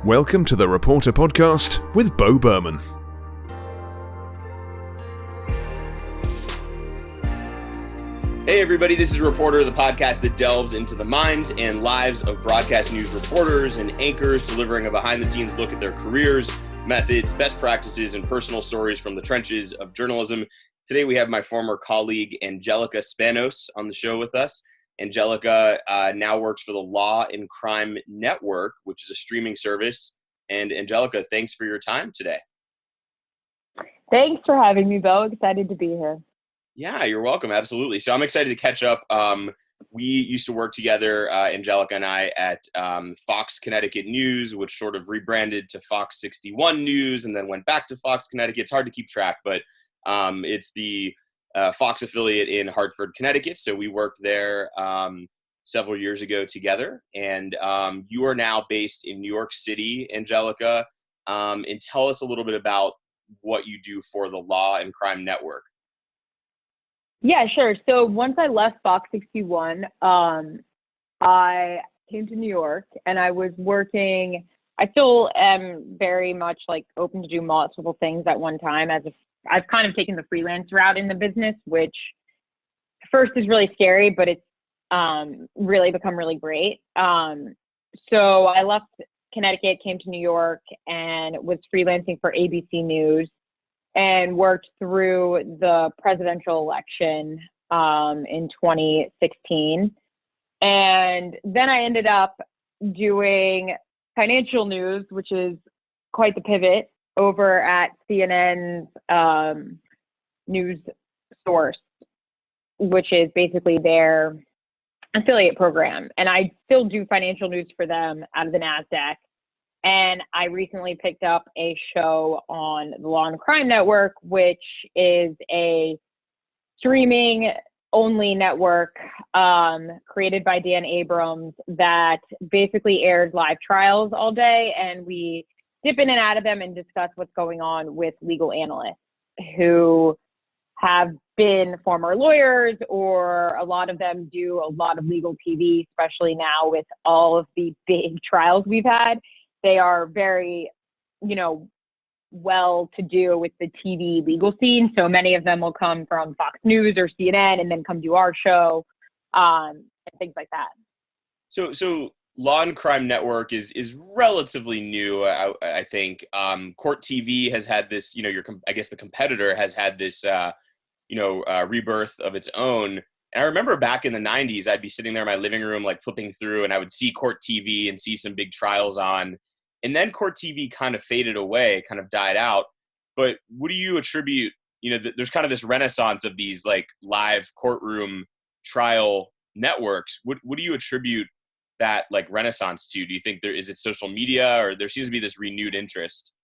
Welcome to the Reporter Podcast with Beau Berman. Hey everybody, this is Reporter, the podcast that delves into the minds and lives of broadcast news reporters and anchors, delivering a behind-the-scenes look at their careers, methods, best practices, and personal stories from the trenches of journalism. Today we have my former colleague Angelica Spanos on the show with us. Angelica now works for the Law and Crime Network, which is a streaming service. And Angelica, thanks for your time today. Thanks for having me, Beau. Excited to be here. Yeah, you're welcome. Absolutely. So I'm excited to catch up. We used to work together, Angelica and I, at Fox Connecticut News, which sort of rebranded to Fox 61 News and then went back to Fox Connecticut. It's hard to keep track, but it's the Fox affiliate in Hartford, Connecticut. So we worked there several years ago together. And you are now based in New York City, Angelica. And tell us a little bit about what you do for the Law and Crime Network. Yeah, sure. So once I left Fox 61, I came to New York and I was working. I still am very much like open to do multiple things at one time. I've kind of taken the freelance route in the business, which first is really scary, but it's really become really great. So I left Connecticut, came to New York, and was freelancing for ABC News and worked through the presidential election in 2016. And then I ended up doing financial news, which is quite the pivot, over at CNN's news source, which is basically their affiliate program. And I still do financial news for them out of the NASDAQ. And I recently picked up a show on the Law and Crime Network, which is a streaming-only network created by Dan Abrams that basically airs live trials all day. And we dip in and out of them and discuss what's going on with legal analysts who have been former lawyers, or a lot of them do a lot of legal TV, especially now with all of the big trials we've had. They are very, well to do with the TV legal scene. So many of them will come from Fox News or CNN and then come do our show and things like that. So Law and Crime Network is relatively new, I think. Court TV has had this, I guess the competitor has had this, rebirth of its own. And I remember back in the 90s, I'd be sitting there in my living room, like flipping through, and I would see Court TV and see some big trials on. And then Court TV kind of faded away, kind of died out. But what do you attribute, there's kind of this renaissance of these like live courtroom trial networks. What do you attribute that like renaissance to? Do you think is it social media, or there seems to be this renewed interest?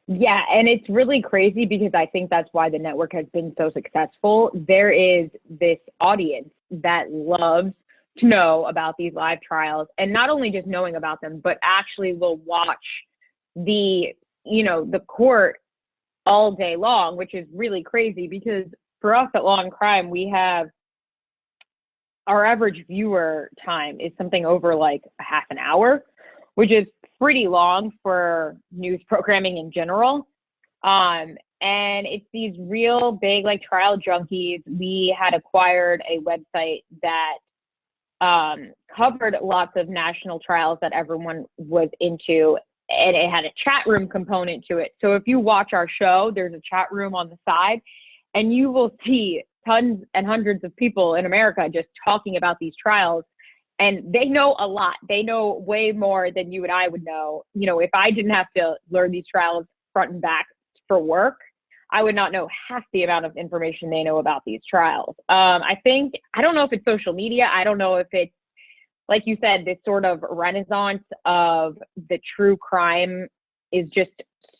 Yeah, and it's really crazy because I think that's why the network has been so successful. There is this audience that loves to know about these live trials, and not only just knowing about them, but actually will watch the court all day long, which is really crazy because for us at Law and Crime, we have our average viewer time is something over like a half an hour, which is pretty long for news programming in general. And it's these real big like trial junkies. We had acquired a website that covered lots of national trials that everyone was into, and it had a chat room component to it. So if you watch our show, there's a chat room on the side, and you will see tons and hundreds of people in America just talking about these trials. And they know a lot. They know way more than you and I would know. If I didn't have to learn these trials front and back for work, I would not know half the amount of information they know about these trials. I don't know if it's social media. I don't know if it's, like you said, this sort of renaissance of the true crime is just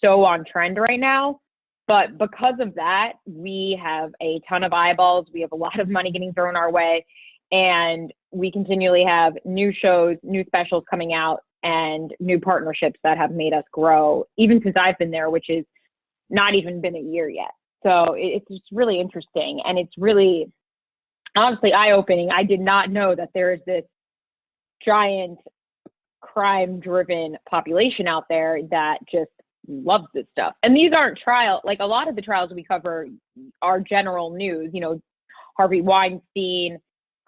so on trend right now. But because of that, we have a ton of eyeballs. We have a lot of money getting thrown our way. And we continually have new shows, new specials coming out, and new partnerships that have made us grow, even since I've been there, which is not even been a year yet. So it's just really interesting. And it's really, honestly, eye-opening. I did not know that there is this giant crime-driven population out there that just loves this stuff. And these aren't trials. Like, a lot of the trials we cover are general news, you know, Harvey Weinstein,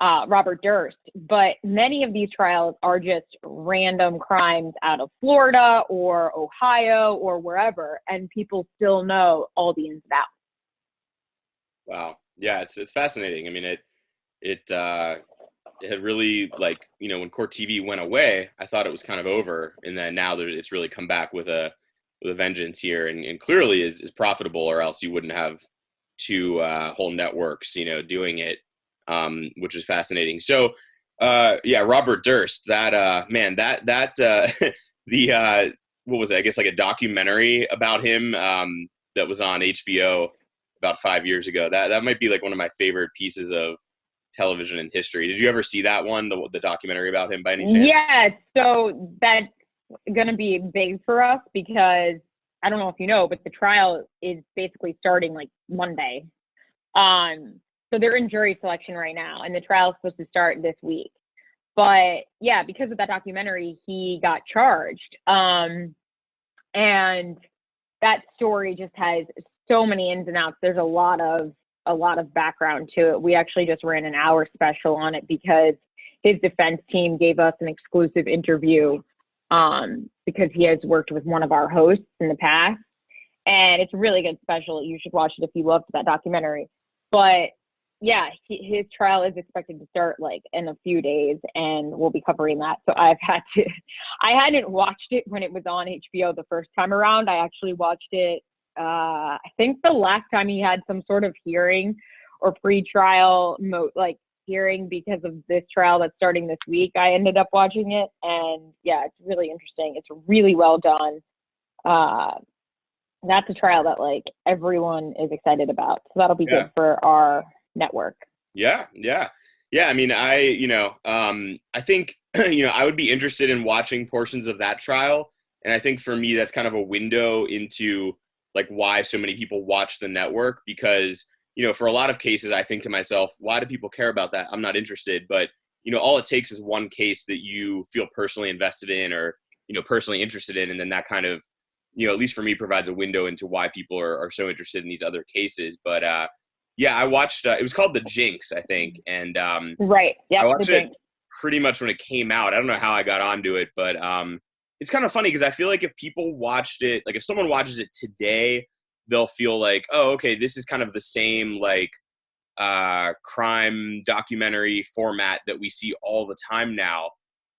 Robert Durst, but many of these trials are just random crimes out of Florida or Ohio or wherever, and people still know all the ins and outs. Wow. Yeah, it's fascinating. I mean, it had really, like, you know, when Court TV went away, I thought it was kind of over, and then now it's really come back with a vengeance here, and clearly is profitable, or else you wouldn't have two whole networks, you know, doing it, which is fascinating. So, yeah, Robert Durst, that man, that the what was it? I guess like a documentary about him that was on HBO about 5 years ago. That might be like one of my favorite pieces of television in history. Did you ever see that one, the documentary about him by any chance? Yeah, so that's going to be big for us because I don't know if you know, but the trial is basically starting like Monday. So they're in jury selection right now, and the trial is supposed to start this week. But yeah, because of that documentary, he got charged. And that story just has so many ins and outs. There's a lot of background to it. We actually just ran an hour special on it because his defense team gave us an exclusive interview because he has worked with one of our hosts in the past, and it's a really good special. You should watch it if you loved that documentary. But yeah, his trial is expected to start like in a few days, and we'll be covering that. So I hadn't watched it when it was on HBO the first time around. I actually watched it, I think the last time he had some sort of hearing or pre-trial hearing because of this trial that's starting this week. I ended up watching it, and yeah, it's really interesting. It's really well done. That's a trial that like everyone is excited about. So that'll be good for our network. Yeah. I mean, I think, I would be interested in watching portions of that trial. And I think for me, that's kind of a window into like why so many people watch the network, because, for a lot of cases, I think to myself, why do people care about that? I'm not interested. But, all it takes is one case that you feel personally invested in or, personally interested in. And then that kind of, at least for me, provides a window into why people are so interested in these other cases. But, yeah, I watched, it was called The Jinx, I think. And right. Yeah, I watched it pretty much when it came out. I don't know how I got onto it, but it's kind of funny because I feel like if people watched it, like if someone watches it today, they'll feel like, oh, okay, this is kind of the same like crime documentary format that we see all the time now.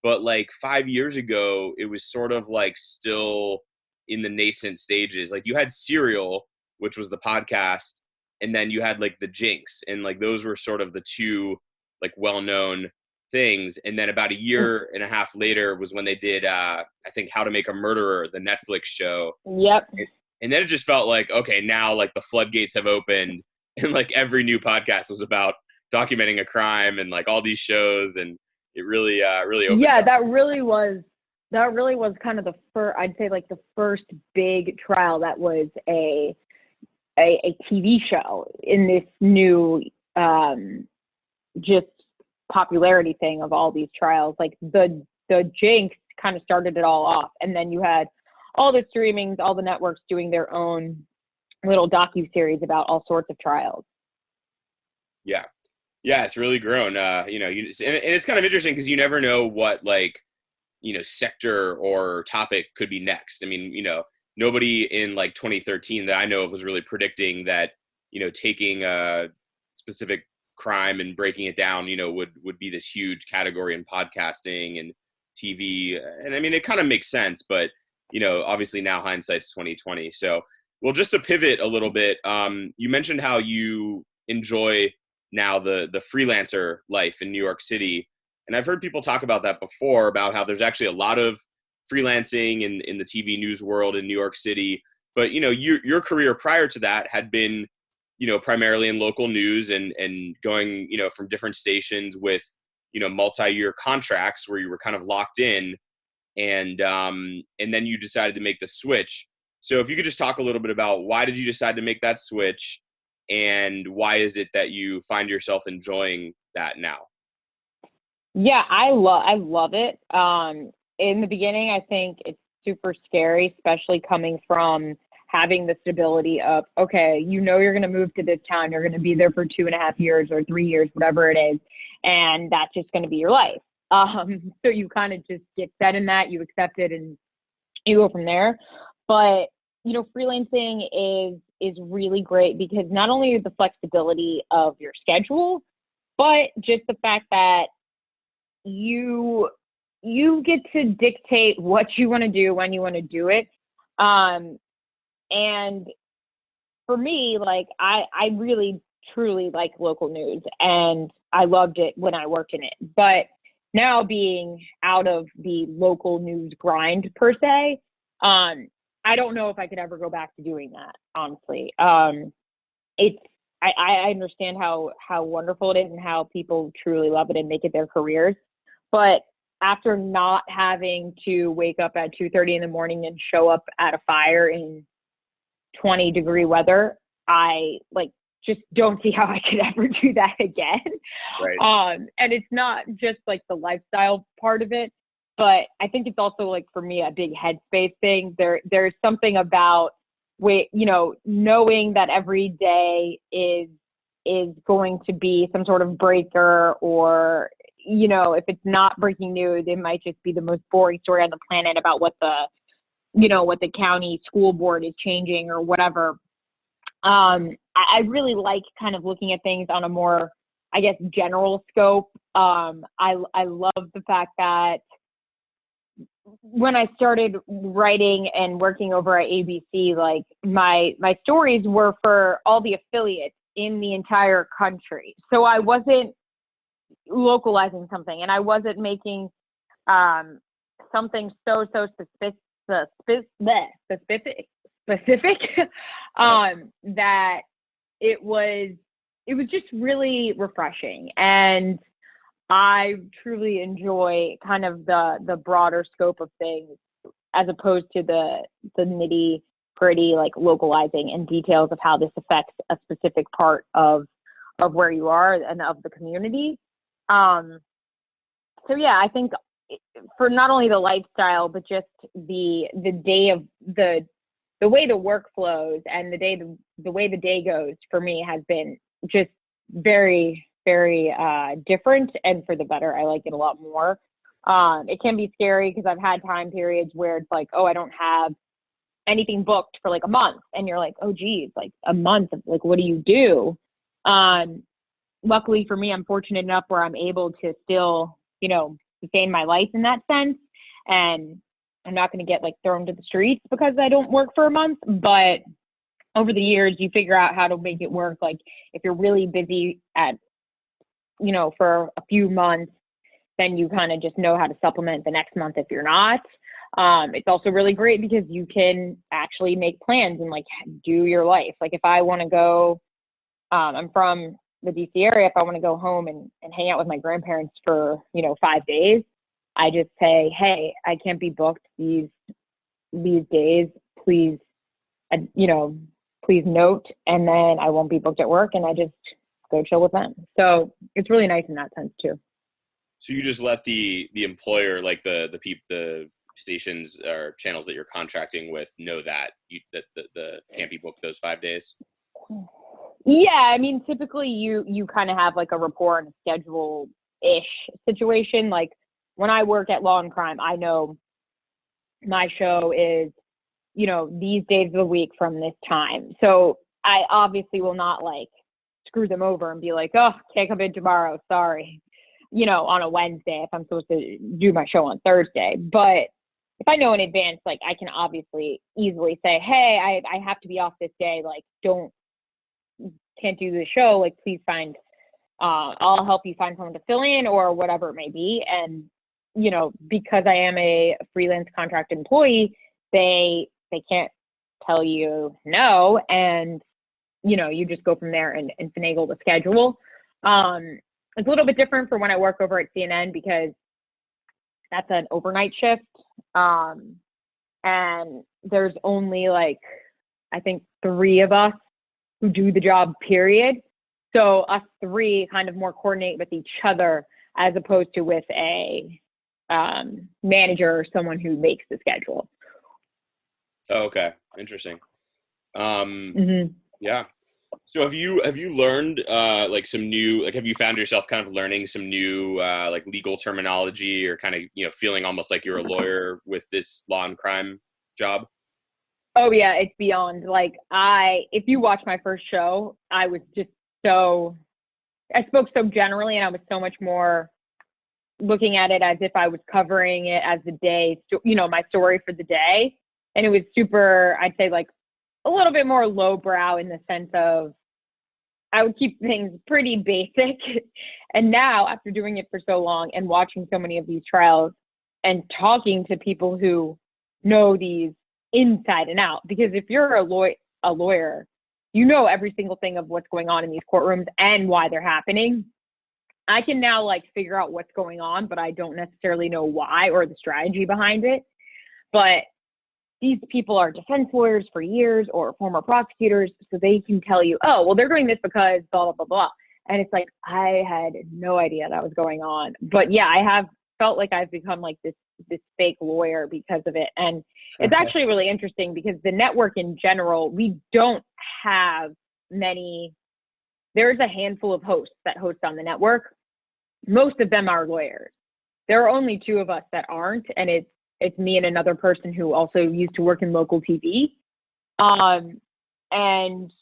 But like 5 years ago, it was sort of like still in the nascent stages. Like you had Serial, which was the podcast, and then you had like The Jinx, and like those were sort of the two like well-known things. And then about a year and a half later was when they did I think How to Make a Murderer, the Netflix show. Yep. And then it just felt like, okay, now like the floodgates have opened, and like every new podcast was about documenting a crime and like all these shows, and it really opened up. That really was kind of the first, I'd say like the first big trial that was a TV show in this new just popularity thing of all these trials. Like the Jinx kind of started it all off, and then you had all the streamings, all the networks doing their own little docu-series about all sorts of trials. Yeah, it's really grown. And it's kind of interesting because you never know what like sector or topic could be next. I mean, nobody in like 2013 that I know of was really predicting that, taking a specific crime and breaking it down, would be this huge category in podcasting and TV. And I mean, it kind of makes sense, but, obviously now hindsight's 2020. So, well, just to pivot a little bit, you mentioned how you enjoy now the freelancer life in New York City. And I've heard people talk about that before, about how there's actually a lot of freelancing in the TV news world in New York City. But, your career prior to that had been, primarily in local news and going, from different stations with, multi-year contracts where you were kind of locked in, and then you decided to make the switch. So if you could just talk a little bit about why did you decide to make that switch, and why is it that you find yourself enjoying that now? Yeah, I love it. in the beginning, I think it's super scary, especially coming from having the stability of, okay, you know, you're going to move to this town, you're going to be there for 2.5 years or 3 years, whatever it is, and that's just going to be your life. So you kind of just get set in that, you accept it, and you go from there. But, you know, freelancing is really great because not only the flexibility of your schedule, but just the fact that you get to dictate what you want to do when you want to do it. And for me, like, I really truly like local news, and I loved it when I worked in it. But now being out of the local news grind per se, I don't know if I could ever go back to doing that, honestly. I understand how wonderful it is and how people truly love it and make it their careers. But after not having to wake up at 2:30 in the morning and show up at a fire in 20-degree weather, I just don't see how I could ever do that again. Right. And it's not just like the lifestyle part of it, but I think it's also, like, for me, a big headspace thing. There's something about, knowing that every day is going to be some sort of breaker, or, if it's not breaking news, it might just be the most boring story on the planet about what the county school board is changing or whatever. I really like kind of looking at things on a more, I guess, general scope. I love the fact that when I started writing and working over at ABC, like, my stories were for all the affiliates in the entire country. So I wasn't localizing something, and I wasn't making something so specific that it was just really refreshing. And I truly enjoy kind of the broader scope of things, as opposed to the nitty gritty, like, localizing and details of how this affects a specific part of where you are and of the community. So yeah, I think for not only the lifestyle, but just the day of the way the work flows and the way the day goes for me has been just very, very different, and for the better. I like it a lot more. It can be scary because I've had time periods where it's like, oh, I don't have anything booked for like a month, and you're like, oh geez, like a month, like, what do you do? Luckily for me, I'm fortunate enough where I'm able to still, sustain my life in that sense, and I'm not going to get, like, thrown to the streets because I don't work for a month. But over the years, you figure out how to make it work. Like, if you're really busy for a few months, then you kind of just know how to supplement the next month if you're not. It's also really great because you can actually make plans and, like, do your life. Like, if I want to go, I'm from the DC area, if I want to go home and hang out with my grandparents for, 5 days, I just say, hey, I can't be booked these days, please, please note, and then I won't be booked at work, and I just go chill with them. So it's really nice in that sense too. So you just let the employer, like the stations or channels that you're contracting with, know that the can't be booked those 5 days? Yeah, I mean, typically you kind of have like a rapport and a schedule-ish situation. Like, when I work at Law and Crime, I know my show is, these days of the week from this time. So I obviously will not, like, screw them over and be like, oh, can't come in tomorrow, sorry, on a Wednesday if I'm supposed to do my show on Thursday. But if I know in advance, like, I can obviously easily say, hey, I have to be off this day, like, can't do the show, like, please find, I'll help you find someone to fill in or whatever it may be. And, because I am a freelance contract employee, they can't tell you no. And, you just go from there and finagle the schedule. It's a little bit different for when I work over at CNN because that's an overnight shift. And there's only, like, I think 3 of us who do the job, period. So us 3 kind of more coordinate with each other as opposed to with a manager or someone who makes the schedule. Oh, okay. Interesting. Mm-hmm. Yeah. So have you learned like some new, like have you found yourself kind of learning some new like legal terminology, or kind of, you know, feeling almost like you're a lawyer with this law and crime job? Oh yeah, it's beyond. Like if you watch my first show, I spoke so generally, and I was so much more looking at it as if I was covering it as the day, you know, my story for the day. And it was super, I'd say, like a little bit more lowbrow in the sense of I would keep things pretty basic. And now, after doing it for so long and watching so many of these trials and talking to people who know these inside and out, because if you're a lawyer, you know every single thing of what's going on in these courtrooms and why they're happening. I can now like figure out what's going on, but I don't necessarily know why or the strategy behind it. But these people are defense lawyers for years or former prosecutors, so they can tell you, oh, well, they're doing this because blah, blah, blah, blah. And it's like, I had no idea that was going on. But yeah, I have felt like I've become like this fake lawyer because of it. And it's actually really interesting because the network in general, we don't have many. There's a handful of hosts that host on the network. Most of them are lawyers. There are only two of us that aren't, and it's me and another person who also used to work in local TV. And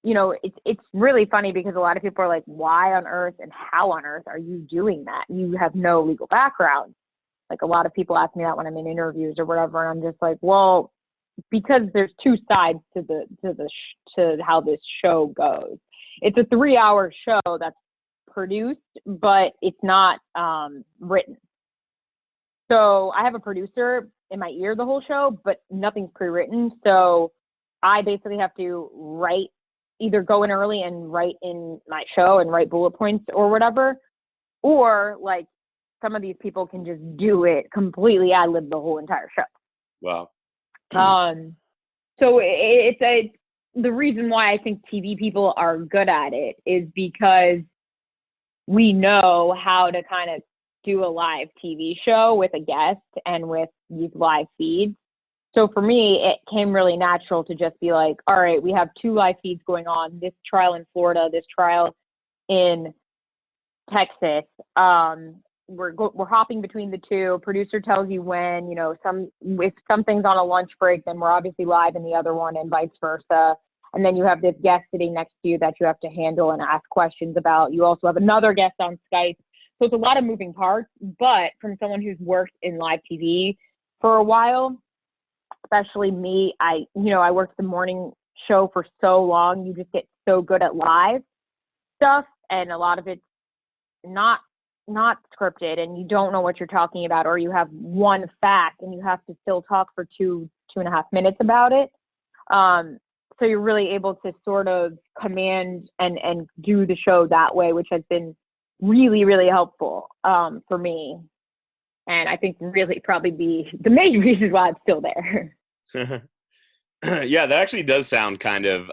you know, it's really funny because a lot of people are like, why on earth and how on earth are you doing that? You have no legal background. Like a lot of people ask me that when I'm in interviews or whatever, and I'm just like, well, because there's two sides to how this show goes. It's a 3-hour show that's produced, but it's not written. So I have a producer in my ear the whole show, but nothing's pre-written. So I basically have to either go in early and write in my show and write bullet points or whatever, or like some of these people can just do it completely ad-lib the whole entire show. Wow. So it's the reason why I think TV people are good at it is because we know how to kind of do a live TV show with a guest and with these live feeds. So for me, it came really natural to just be like, all right, we have 2 live feeds going on, this trial in Florida, this trial in Texas. We're hopping between the two. Producer tells you when, you know, if something's on a lunch break, then we're obviously live in the other one and vice versa. And then you have this guest sitting next to you that you have to handle and ask questions about. You also have another guest on Skype. So it's a lot of moving parts, but from someone who's worked in live TV for a while, especially me, I worked the morning show for so long. You just get so good at live stuff, and a lot of it's not scripted, and you don't know what you're talking about, or you have one fact and you have to still talk for 2.5 minutes about it. So you're really able to sort of command and do the show that way, which has been really, really helpful for me. And I think really probably be the main reason why I'm still there. Yeah, that actually does sound kind of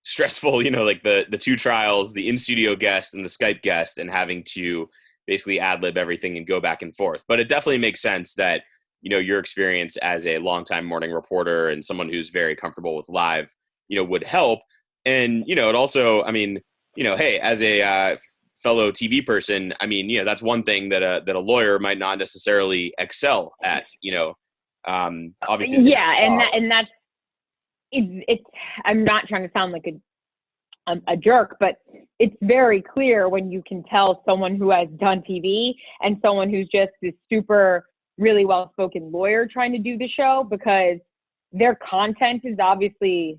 stressful, you know, like the 2 trials, the in-studio guest and the Skype guest, and having to basically ad-lib everything and go back and forth. But it definitely makes sense that, you know, your experience as a longtime morning reporter and someone who's very comfortable with live, you know, would help. And, you know, it also, I mean, you know, hey, as a fellow TV person, I mean, you know, that's one thing that a lawyer might not necessarily excel at, you know, obviously. Yeah. And that's, it's, I'm not trying to sound like a jerk, but it's very clear when you can tell someone who has done TV and someone who's just this super, really well-spoken lawyer trying to do the show, because their content is obviously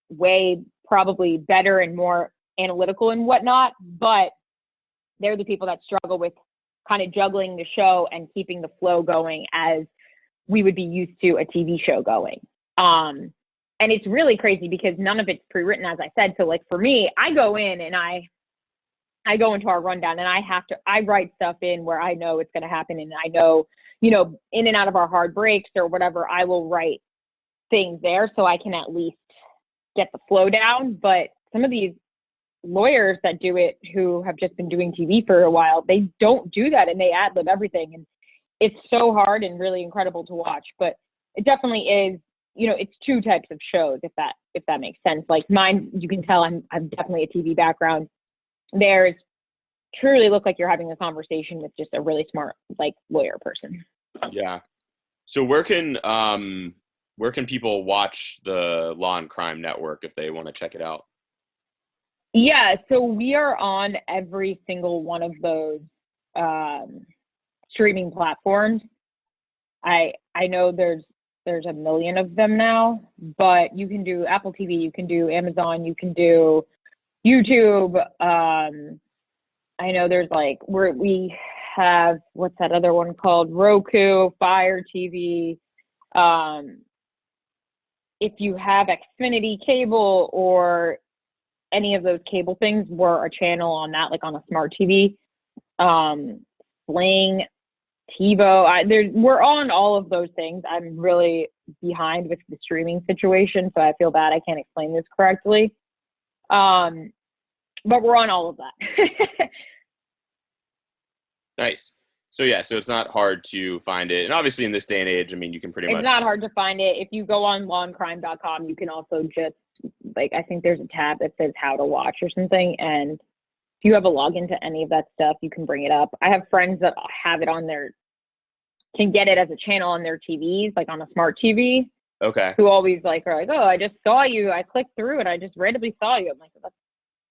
way probably better and more analytical and whatnot, but they're the people that struggle with kind of juggling the show and keeping the flow going as we would be used to a TV show going. And it's really crazy because none of it's pre-written, as I said. So like for me, I go in and I go into our rundown and I write stuff in where I know it's going to happen. And I know, you know, in and out of our hard breaks or whatever, I will write things there so I can at least get the flow down. But some of these lawyers that do it who have just been doing TV for a while, they don't do that and they ad-lib everything. And it's so hard and really incredible to watch, but it definitely is, it's two types of shows, if that makes sense. Like mine, you can tell I'm definitely a TV background. Theirs truly look like you're having a conversation with just a really smart, like, lawyer person. Yeah. So where can people watch the Law and Crime Network if they want to check it out? Yeah, so we are on every single one of those streaming platforms. I know there's a million of them now, but you can do Apple TV, you can do Amazon, you can do YouTube. I know there's we have, what's that other one called? Roku, Fire TV. If you have Xfinity cable or any of those cable things, we're a channel on that, like on a smart TV. Sling, TiVo, we're on all of those things. I'm really behind with the streaming situation, so I feel bad I can't explain this correctly. But we're on all of that. Nice. So so it's not hard to find it. And obviously in this day and age, I mean, you can pretty much. It's not hard to find it. If you go on lawandcrime.com, you can also just, I think there's a tab that says how to watch or something. And if you have a login to any of that stuff, you can bring it up. I have friends that have it on can get it as a channel on their TVs, like on a smart TV. Okay. Who always are like, oh, I just saw you. I clicked through and I just randomly saw you. I'm like, that's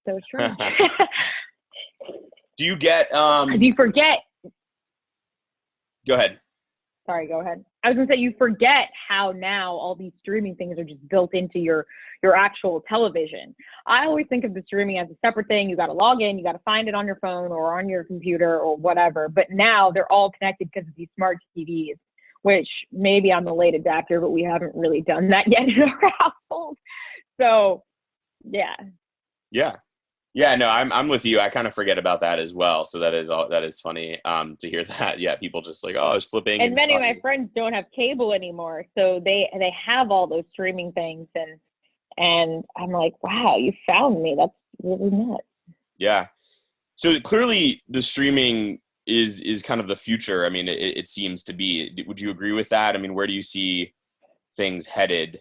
so strange. Do you get you forget. Go ahead. Sorry, go ahead. I was gonna say, you forget how now all these streaming things are just built into your actual television. I always think of the streaming as a separate thing. You got to log in, you got to find it on your phone or on your computer or whatever. But now they're all connected because of these smart TVs, which maybe I'm a late adapter, but we haven't really done that yet in our household. So, yeah. Yeah. Yeah, no, I'm with you. I kind of forget about that as well. So that is funny to hear that. Yeah, people just like, oh, I was flipping. And many of my friends don't have cable anymore, so they have all those streaming things, and I'm like, wow, you found me. That's really nuts. Yeah. So clearly, the streaming is kind of the future. I mean, it seems to be. Would you agree with that? I mean, where do you see things headed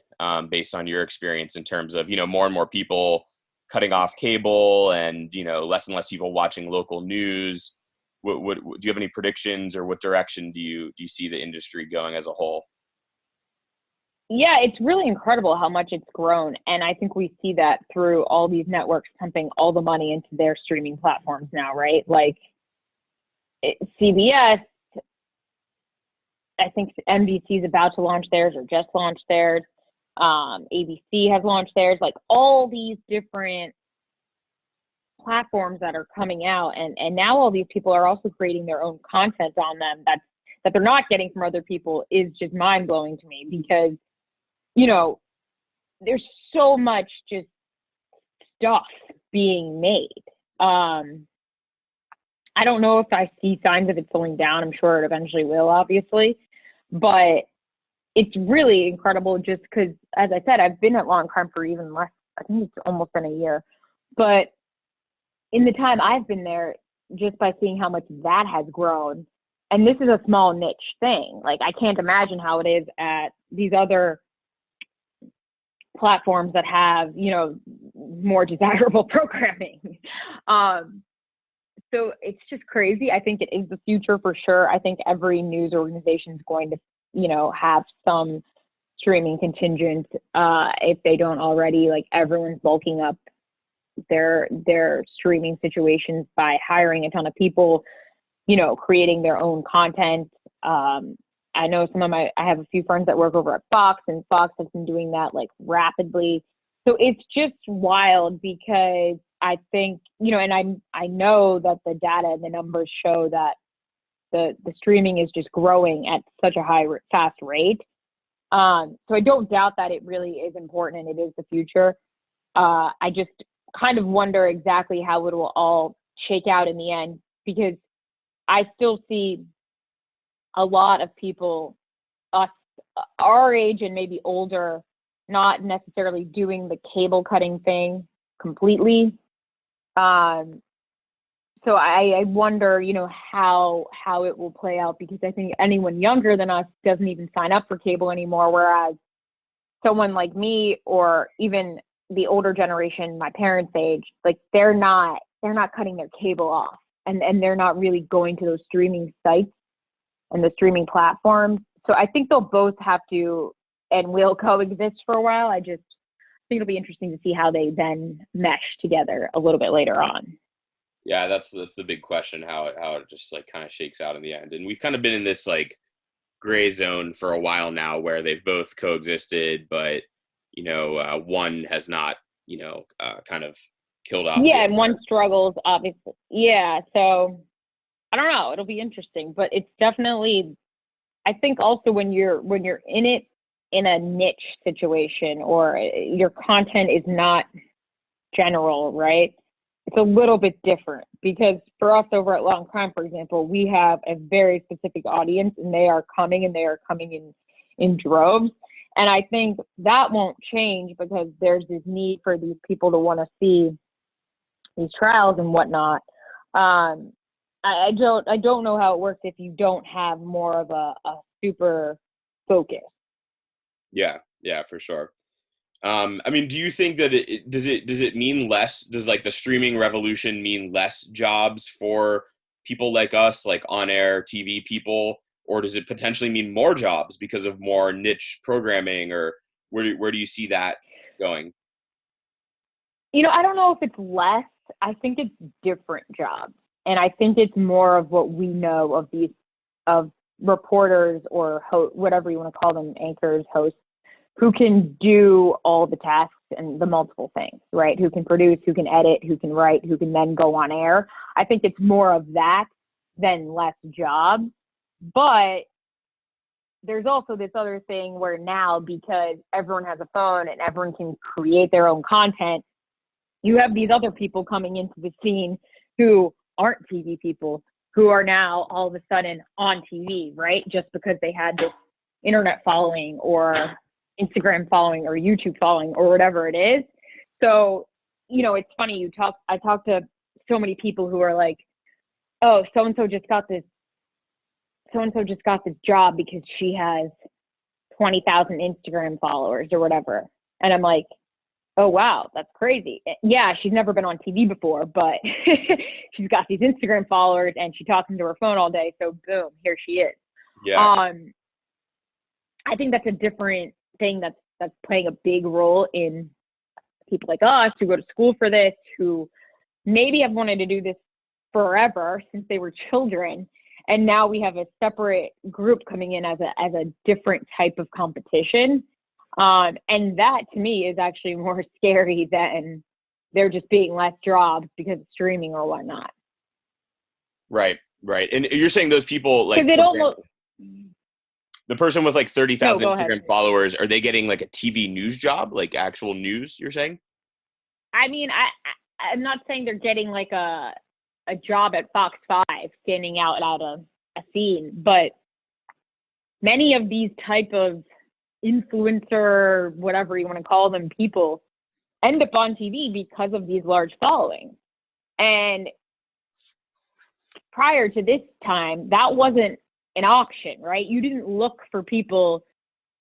based on your experience in terms of more and more people cutting off cable and less and less people watching local news? What do you have any predictions, or what direction do you see the industry going as a whole? Yeah, it's really incredible how much it's grown, and I think we see that through all these networks pumping all the money into their streaming platforms now, right? Like CBS, I think NBC is about to launch theirs or just launched theirs. ABC has launched theirs, like all these different platforms that are coming out, and now all these people are also creating their own content on them that they're not getting from other people is just mind-blowing to me, because there's so much just stuff being made. I don't know if I see signs of it slowing down. I'm sure it eventually will, obviously, but it's really incredible just because, as I said, I've been at Law and Crime for even less. I think it's almost been a year. But in the time I've been there, just by seeing how much that has grown, and this is a small niche thing. Like, I can't imagine how it is at these other platforms that have, more desirable programming. So it's just crazy. I think it is the future for sure. I think every news organization is going to have some streaming contingent, if they don't already. Like, everyone's bulking up their streaming situations by hiring a ton of people, creating their own content. I know I have a few friends that work over at Fox, and Fox has been doing that like rapidly. So it's just wild, because I think, and I know that the data and the numbers show that the streaming is just growing at such a fast rate. So I don't doubt that it really is important and it is the future. I just kind of wonder exactly how it will all shake out in the end, because I still see a lot of people, us, our age and maybe older, not necessarily doing the cable cutting thing completely. So so I wonder, how it will play out, because I think anyone younger than us doesn't even sign up for cable anymore, whereas someone like me, or even the older generation, my parents' age, like they're not cutting their cable off, and they're not really going to those streaming sites and the streaming platforms. So I think they'll both have to and will coexist for a while. I think it'll be interesting to see how they then mesh together a little bit later on. Yeah, that's the big question, how it just like kind of shakes out in the end. And we've kind of been in this like gray zone for a while now where they've both coexisted, but one has not kind of killed off. Yeah, and one struggles, obviously. Yeah, so I don't know. It'll be interesting, but it's definitely, I think also when you're in it in a niche situation, or your content is not general, right? It's a little bit different, because for us over at Law and Crime, for example, we have a very specific audience, and they are coming in droves. And I think that won't change, because there's this need for these people to want to see these trials and whatnot. I don't know how it works if you don't have more of a super focus. Yeah, for sure. I mean, do you think that does it mean less? Does like the streaming revolution mean less jobs for people like us, like on-air TV people, or does it potentially mean more jobs because of more niche programming, or where do you see that going? I don't know if it's less. I think it's different jobs, and I think it's more of what we know of reporters or whatever you want to call them, anchors, hosts, who can do all the tasks and the multiple things, right? Who can produce, who can edit, who can write, who can then go on air. I think it's more of that than less jobs. But there's also this other thing where now, because everyone has a phone and everyone can create their own content, you have these other people coming into the scene who aren't TV people, who are now all of a sudden on TV, right? Just because they had this internet following or Instagram following or YouTube following or whatever it is. So, it's funny, I talk to so many people who are like, oh, so-and-so just got this job because she has 20,000 Instagram followers or whatever. And I'm like, oh, wow, that's crazy. Yeah, she's never been on TV before, but she's got these Instagram followers and she talks into her phone all day. So boom, here she is. Yeah. I think that's a different thing that's playing a big role in people like us who go to school for this, who maybe have wanted to do this forever since they were children. And now we have a separate group coming in as a different type of competition. And that to me is actually more scary than there just being less jobs because of streaming or whatnot. Right. And you're saying those people, like, the person with like 30,000 Instagram followers, are they getting like a TV news job, like actual news, you're saying? I mean, I'm not saying they're getting like a job at Fox 5 standing out a scene, but many of these type of influencer, whatever you want to call them, people end up on TV because of these large followings. And prior to this time, that wasn't an auction, right? You didn't look for people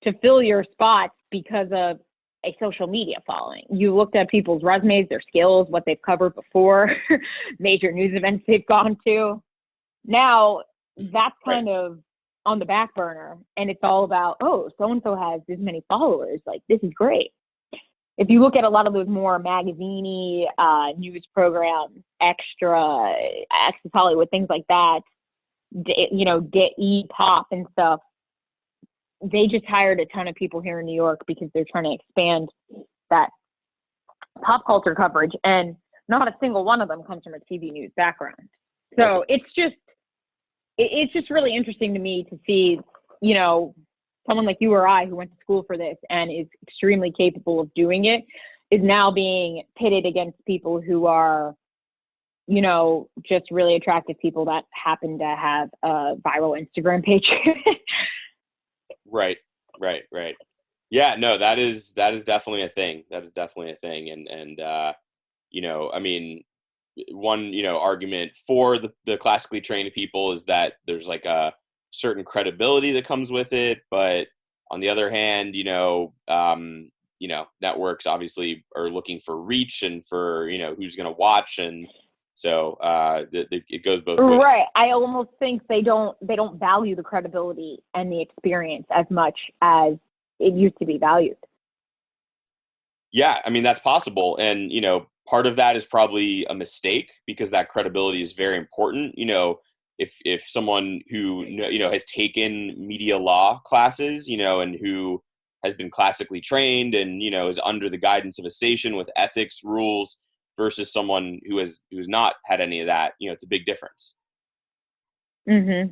to fill your spots because of a social media following. You looked at people's resumes, their skills, what they've covered before, major news events they've gone to. Now, that's kind of on the back burner, and it's all about, oh, so-and-so has this many followers. Like, this is great. If you look at a lot of those more magazine-y news programs, Extra, Access Hollywood, things like that, E-Pop and stuff, they just hired a ton of people here in New York because they're trying to expand that pop culture coverage, and not a single one of them comes from a TV news background. So it's just really interesting to me to see, someone like you or I who went to school for this and is extremely capable of doing it is now being pitted against people who are, just really attractive people that happen to have a viral Instagram page. Right. Yeah, no, that is definitely a thing. And I mean, one, argument for the classically trained people is that there's like a certain credibility that comes with it. But on the other hand, networks obviously are looking for reach and for, who's going to watch. And so it goes both ways. Right. I almost think they don't value the credibility and the experience as much as it used to be valued. Yeah, I mean, that's possible. And, part of that is probably a mistake because that credibility is very important. If someone who, has taken media law classes, and who has been classically trained and, is under the guidance of a station with ethics rules versus someone who's not had any of that, it's a big difference. Mm-hmm.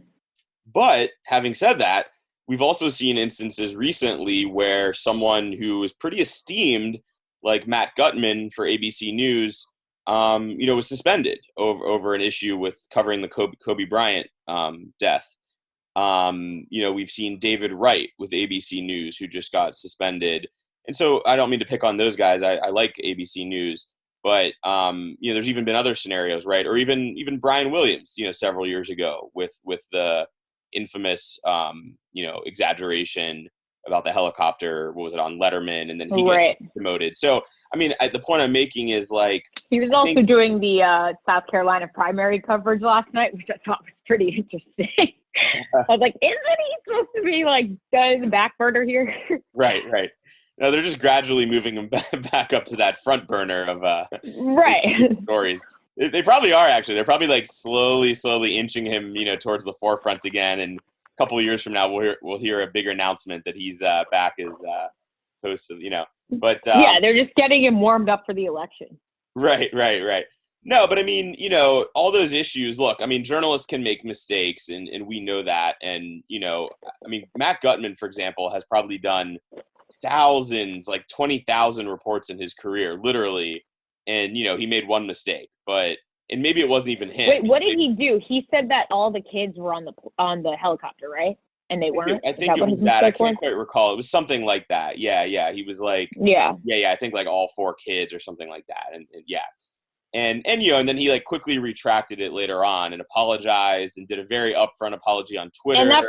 But having said that, we've also seen instances recently where someone who was pretty esteemed, like Matt Gutman for ABC News, was suspended over an issue with covering the Kobe Bryant death. We've seen David Wright with ABC News who just got suspended. And so I don't mean to pick on those guys. I like ABC News, but there's even been other scenarios, right? Or even Brian Williams, several years ago with the infamous, exaggeration about the helicopter. What was it, on Letterman? And then he gets demoted. So, I mean, the point I'm making is like, he was also doing the South Carolina primary coverage last night, which I thought was pretty interesting. I was like, isn't he supposed to be like done in the back burner here? Right. No, they're just gradually moving him back up to that front burner of stories. They probably are, actually. They're probably like slowly inching him, towards the forefront again. And a couple of years from now, we'll hear a bigger announcement that he's back as host of, But yeah, they're just getting him warmed up for the election. Right. No, but I mean, all those issues. Look, I mean, journalists can make mistakes, and we know that. And I mean, Matt Gutman, for example, has probably done thousands, like 20,000 reports in his career, literally. And he made one mistake, and maybe it wasn't even him. Wait, what did he do? He said that all the kids were on the helicopter, right? And they weren't. I think it was that. I can't quite recall. It was something like that. Yeah. He was like, yeah. I think like all 4 kids or something like that. And yeah. And then he like quickly retracted it later on and apologized and did a very upfront apology on Twitter. And that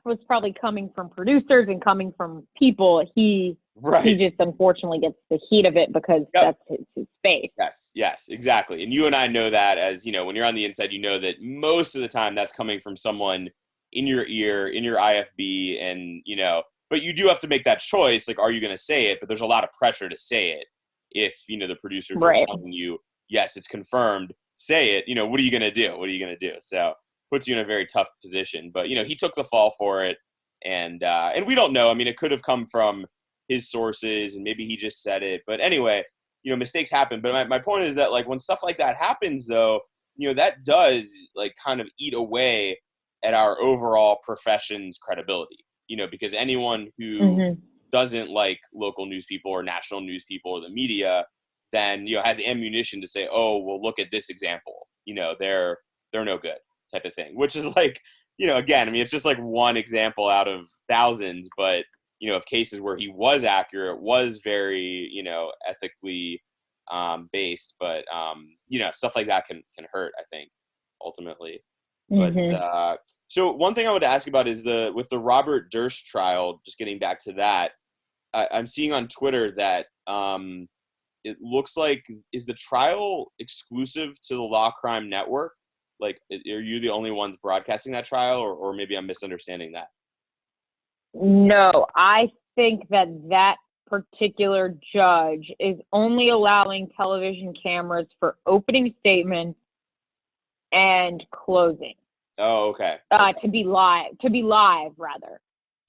was probably coming from producers and coming from people. He just unfortunately gets the heat of it because that's his space. Yes, exactly. And you and I know that as, when you're on the inside, that most of the time that's coming from someone in your ear, in your IFB, and, but you do have to make that choice. Like, are you going to say it? But there's a lot of pressure to say it. If, the producers are telling you, yes, it's confirmed, say it, what are you going to do? So puts you in a very tough position. But, he took the fall for it. And we don't know. I mean, it could have come from his sources and maybe he just said it. But anyway, mistakes happen. But my point is that, like, when stuff like that happens, though, that does, like, kind of eat away at our overall profession's credibility, because anyone who doesn't like local news people or national news people or the media, then, has ammunition to say, oh, well, look at this example, they're no good type of thing, which is like, again, I mean, it's just like one example out of thousands, but, of cases where he was accurate, was very, ethically based, but, stuff like that can hurt, I think, ultimately. But, so one thing I would ask about is with the Robert Durst trial, just getting back to that, I'm seeing on Twitter that it looks like, is the trial exclusive to the Law Crime Network? Like, are you the only ones broadcasting that trial, or maybe I'm misunderstanding that? No, I think that particular judge is only allowing television cameras for opening statements and closing. Oh, okay. To be live rather.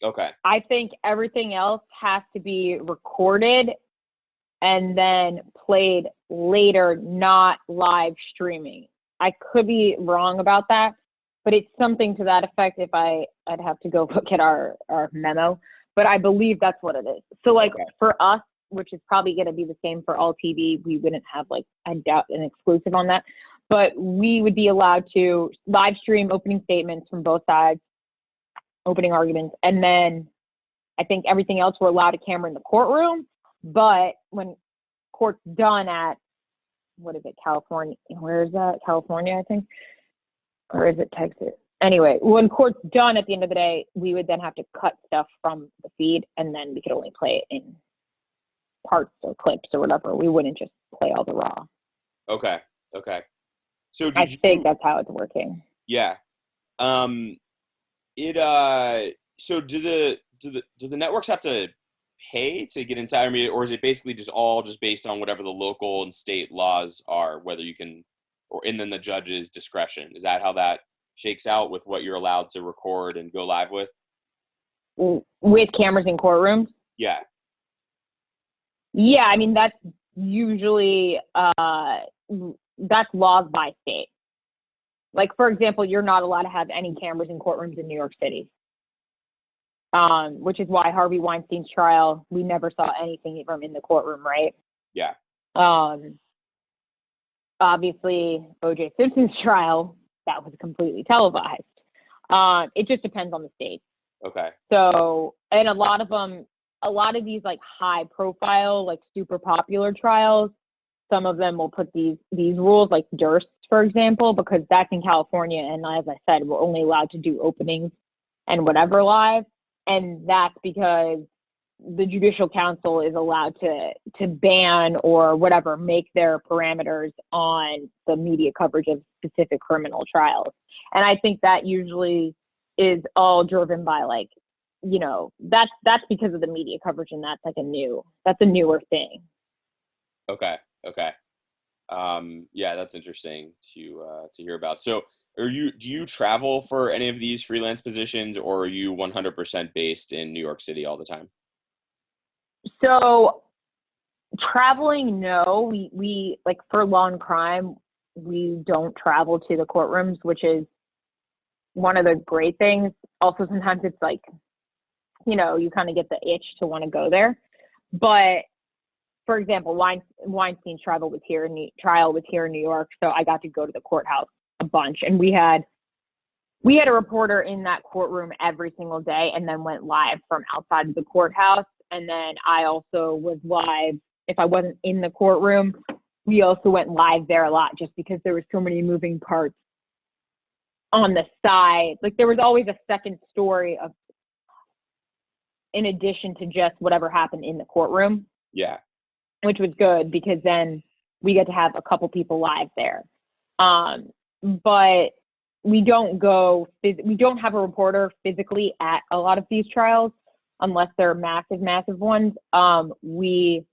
Okay. I think everything else has to be recorded and then played later, not live streaming. I could be wrong about that, but it's something to that effect. If I'd have to go look at our memo, but I believe that's what it is. So like for us, which is probably going to be the same for all TV, we wouldn't have, like, I doubt, an exclusive on that, but we would be allowed to live stream opening statements from both sides, opening arguments, and then I think everything else we're allowed a camera in the courtroom. But when court's done at what is it, California? Where is that? California, I think. Or is it Texas? Anyway, when court's done at the end of the day, we would then have to cut stuff from the feed, and then we could only play it in parts or clips or whatever. We wouldn't just play all the raw. Okay. So I think that's how it's working. Yeah. So do the networks have to pay to get inside, or is it basically just all just based on whatever the local and state laws are, whether you can, and then the judge's discretion? Is that how that shakes out with what you're allowed to record and go live with? With cameras in courtrooms? Yeah. Yeah, I mean, that's usually, that's laws by state. Like, for example, you're not allowed to have any cameras in courtrooms in New York City, which is why Harvey Weinstein's trial, we never saw anything from in the courtroom, right? Yeah. Obviously, O.J. Simpson's trial, that was completely televised. It just depends on the state. Okay. So, and a lot of these like high profile, like super popular trials, some of them will put these rules, like Durst, for example, because that's in California. And as I said, we're only allowed to do openings and whatever live. And that's because the Judicial Council is allowed to ban or whatever, make their parameters on the media coverage of specific criminal trials. And I think that usually is all driven by like, you know, that's because of the media coverage, and that's like a newer thing. Okay. Yeah, that's interesting to hear about. So do you travel for any of these freelance positions, or are you 100% based in New York City all the time? So traveling, no, we like for law and crime, we don't travel to the courtrooms, which is one of the great things. Also, sometimes it's like, you know, you kind of get the itch to want to go there. But for example, Weinstein's trial was here in New York, so I got to go to the courthouse a bunch, and we had a reporter in that courtroom every single day, and then went live from outside of the courthouse. And then I also was live if I wasn't in the courtroom. We also went live there a lot, just because there were so many moving parts on the side. Like there was always a second story in addition to just whatever happened in the courtroom. Yeah. Which was good, because then we get to have a couple people live there. But we don't have a reporter physically at a lot of these trials unless they're massive ones. We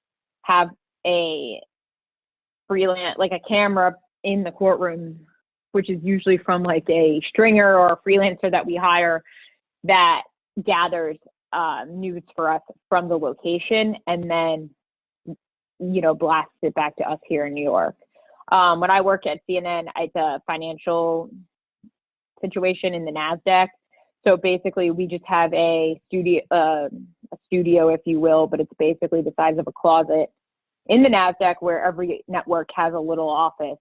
have a freelance, like a camera in the courtroom, which is usually from like a stringer or a freelancer that we hire that gathers news for us from the location, and then, you know, blasts it back to us here in New York. When I work at CNN, it's a financial situation in the NASDAQ. So basically we just have a studio, if you will, but it's basically the size of a closet in the NASDAQ, where every network has a little office,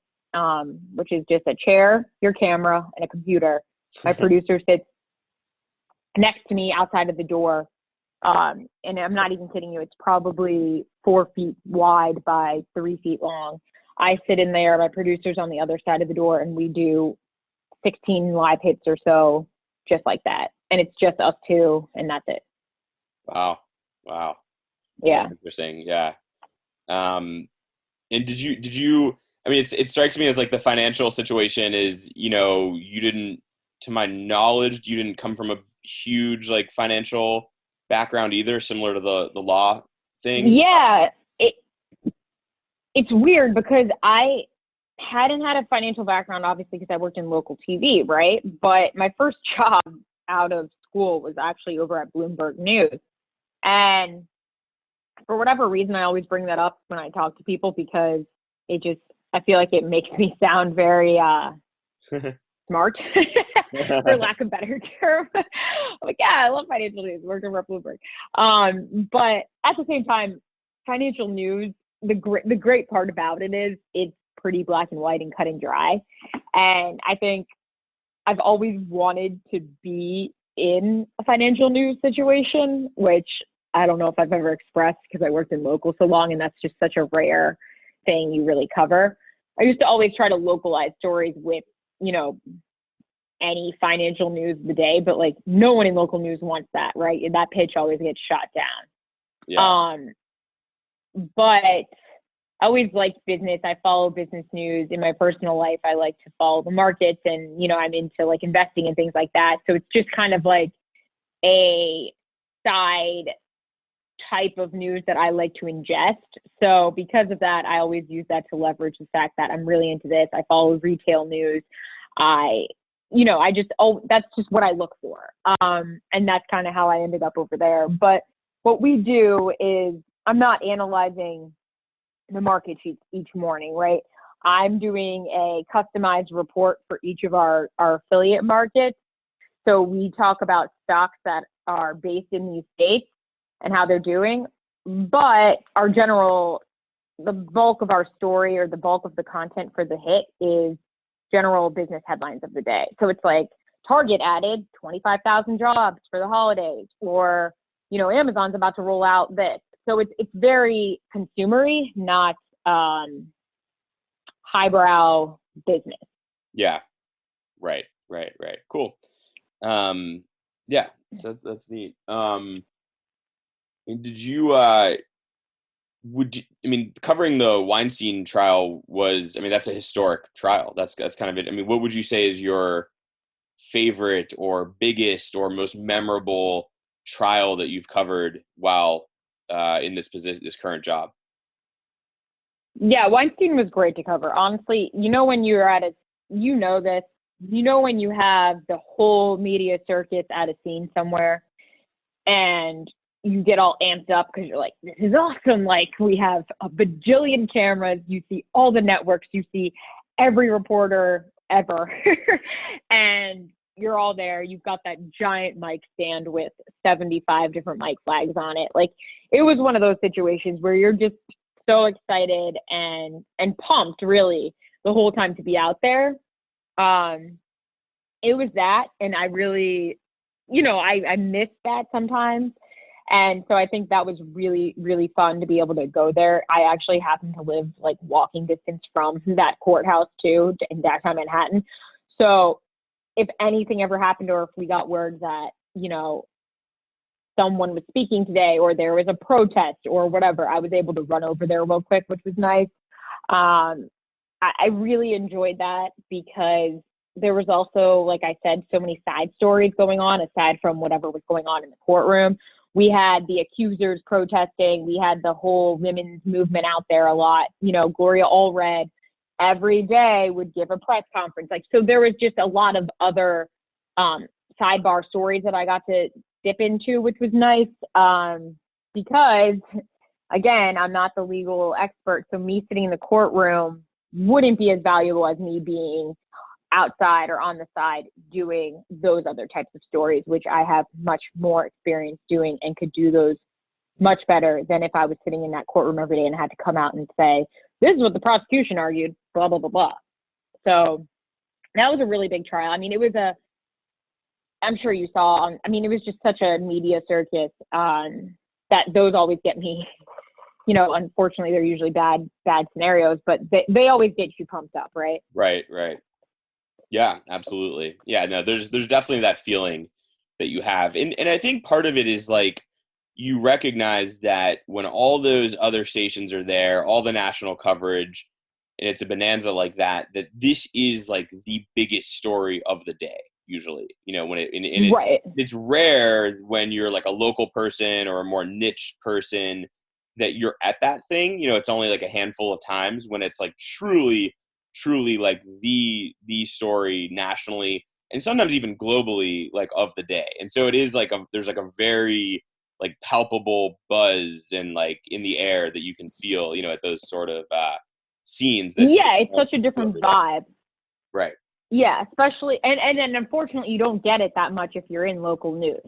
which is just a chair, your camera, and a computer. My producer sits next to me outside of the door. And I'm not even kidding you, it's probably 4 feet wide by 3 feet long. I sit in there, my producer's on the other side of the door, and we do 16 live hits or so, just like that. And it's just us two, and that's it. Wow. Yeah. That's interesting. Yeah. And did you, I mean, it strikes me as like the financial situation is, you know, to my knowledge, you didn't come from a huge like financial background either, similar to the law thing. Yeah. It's weird because I hadn't had a financial background, obviously, because I worked in local TV, right? But my first job out of school was actually over at Bloomberg News. And for whatever reason, I always bring that up when I talk to people, because I feel like it makes me sound very smart, for lack of a better term. Like, yeah, I love financial news, worked over at Bloomberg. But at the same time, financial news, the great part about it is it's pretty black and white and cut and dry. And I think I've always wanted to be in a financial news situation, which I don't know if I've ever expressed, because I worked in local so long, and that's just such a rare thing you really cover. I used to always try to localize stories with, any financial news of the day, but like no one in local news wants that, right? That pitch always gets shot down. Yeah. But I always liked business. I follow business news in my personal life. I like to follow the markets, and, I'm into like investing and things like that. So it's just kind of like a side type of news that I like to ingest. So because of that, I always use that to leverage the fact that I'm really into this. I follow retail news. That's just what I look for. And that's kind of how I ended up over there. But what we do is I'm not analyzing the market sheets each morning, right? I'm doing a customized report for each of our affiliate markets. So we talk about stocks that are based in these states and how they're doing. But the bulk of our story, or the bulk of the content for the hit, is general business headlines of the day. So it's like Target added 25,000 jobs for the holidays, or, Amazon's about to roll out this. So it's very consumery, not highbrow business. Yeah. Right. Cool. Yeah. So that's neat. Did you, covering the Weinstein trial that's a historic trial. That's kind of it. What would you say is your favorite or biggest or most memorable trial that you've covered while in this current job? Yeah, Weinstein was great to cover. Honestly, when you're at when you have the whole media circus at a scene somewhere and you get all amped up because you're like, this is awesome. Like, we have a bajillion cameras. You see all the networks. You see every reporter ever. And you're all there. You've got that giant mic stand with 75 different mic flags on it. Like, it was one of those situations where you're just so excited and pumped, really, the whole time to be out there. It was that. And I really, I miss that sometimes. And so I think that was really, really fun to be able to go there. I actually happen to live like walking distance from that courthouse too, in downtown Manhattan. So if anything ever happened, or if we got word that, someone was speaking today, or there was a protest or whatever, I was able to run over there real quick, which was nice. I really enjoyed that because there was also, like I said, so many side stories going on aside from whatever was going on in the courtroom. We had the accusers protesting. We had the whole women's movement out there a lot. Gloria Allred every day would give a press conference. So there was just a lot of other sidebar stories that I got to dip into, which was nice because, again, I'm not the legal expert. So me sitting in the courtroom wouldn't be as valuable as me being outside or on the side doing those other types of stories, which I have much more experience doing and could do those much better than if I was sitting in that courtroom every day and had to come out and say, this is what the prosecution argued, blah, blah, blah, blah. So that was a really big trial. I'm sure you saw it was just such a media circus that those always get me. Unfortunately, they're usually bad scenarios, but they always get you pumped up, right? Right. Yeah, absolutely. Yeah, no, there's definitely that feeling that you have. And I think part of it is like you recognize that when all those other stations are there, all the national coverage, and it's a bonanza like that this is like the biggest story of the day, usually. Right. It's rare when you're like a local person or a more niche person that you're at that thing. It's only like a handful of times when it's like truly like the story nationally and sometimes even globally, like, of the day. And so it is like there's like a very like palpable buzz and like in the air that you can feel, at those sort of scenes. It's such a different vibe. Right. Yeah, especially, and unfortunately you don't get it that much if you're in local news.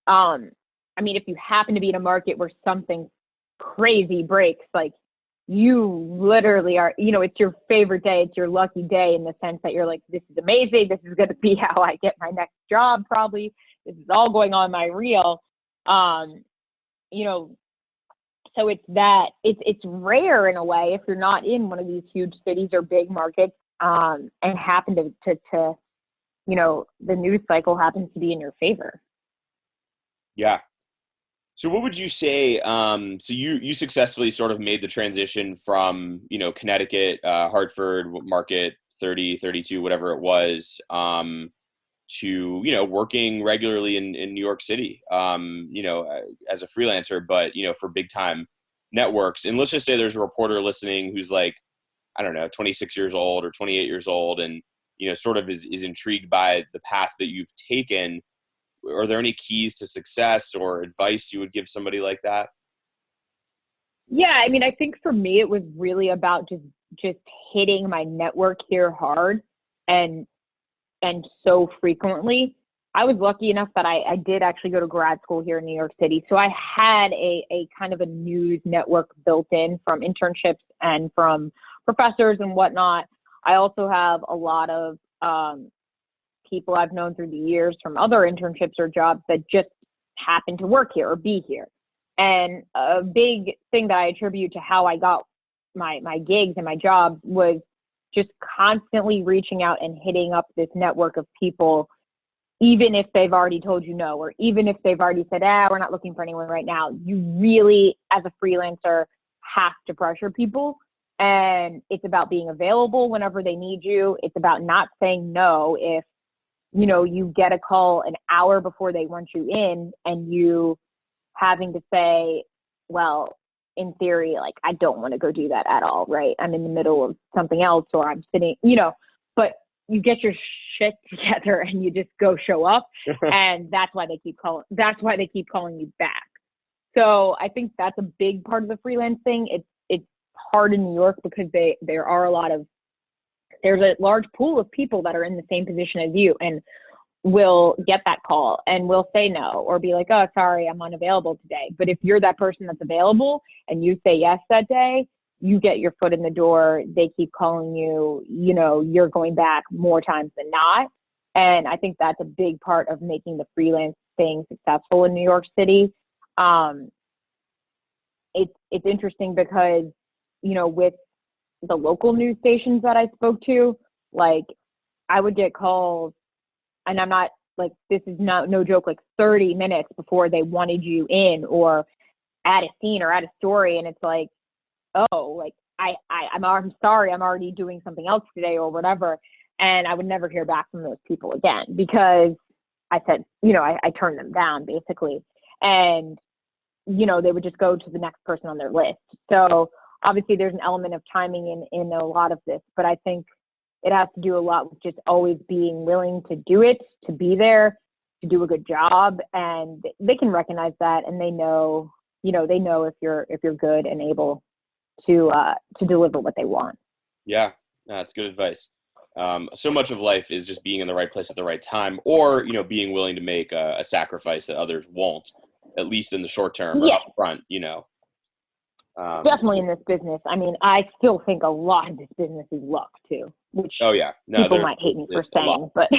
If you happen to be in a market where something crazy breaks, like, you literally are, it's your favorite day. It's your lucky day in the sense that you're like, this is amazing. This is going to be how I get my next job. Probably this is all going on my reel. So it's rare in a way if you're not in one of these huge cities or big markets, and happen to the news cycle happens to be in your favor. Yeah. So what would you say, so you successfully sort of made the transition from, Connecticut, Hartford market, 30, 32, whatever it was, to, working regularly in New York City, as a freelancer, but, for big time networks. And let's just say there's a reporter listening who's like, I don't know, 26 years old or 28 years old and, sort of is intrigued by the path that you've taken. Are there any keys to success or advice you would give somebody like that? Yeah, I mean, I think for me, it was really about just hitting my network here hard and so frequently. I was lucky enough that I did actually go to grad school here in New York City. So I had a kind of a news network built in from internships and from professors and whatnot. I also have a lot of people I've known through the years from other internships or jobs that just happen to work here or be here. And a big thing that I attribute to how I got my gigs and my jobs was just constantly reaching out and hitting up this network of people, even if they've already told you no, or even if they've already said, we're not looking for anyone right now. You really, as a freelancer, have to pressure people. And it's about being available whenever they need you. It's about not saying no if, you get a call an hour before they want you in and you having to say, well, in theory, like, I don't want to go do that at all, right? I'm in the middle of something else, or I'm sitting, but you get your shit together and you just go show up. And that's why they keep calling you back. So I think that's a big part of the freelance thing. It's hard in New York because there's a large pool of people that are in the same position as you and will get that call and will say no or be like, oh, sorry, I'm unavailable today. But if you're that person that's available and you say yes that day, you get your foot in the door. They keep calling you, you're going back more times than not. And I think that's a big part of making the freelance thing successful in New York City. It's interesting because, with the local news stations that I spoke to, like, I would get calls, and I'm not like, this is no joke, like 30 minutes before they wanted you in or add a scene or add a story. And it's like, oh, like I'm sorry, I'm already doing something else today or whatever. And I would never hear back from those people again because I said, I turned them down basically. And, they would just go to the next person on their list. So obviously there's an element of timing in a lot of this, but I think it has to do a lot with just always being willing to do it, to be there, to do a good job. And they can recognize that. And they know if you're good and able to deliver what they want. Yeah, that's good advice. So much of life is just being in the right place at the right time, or, being willing to make a sacrifice that others won't, at least in the short term or up front, Definitely in this business. I mean, I still think a lot of this business is luck too, which people might hate me for saying, but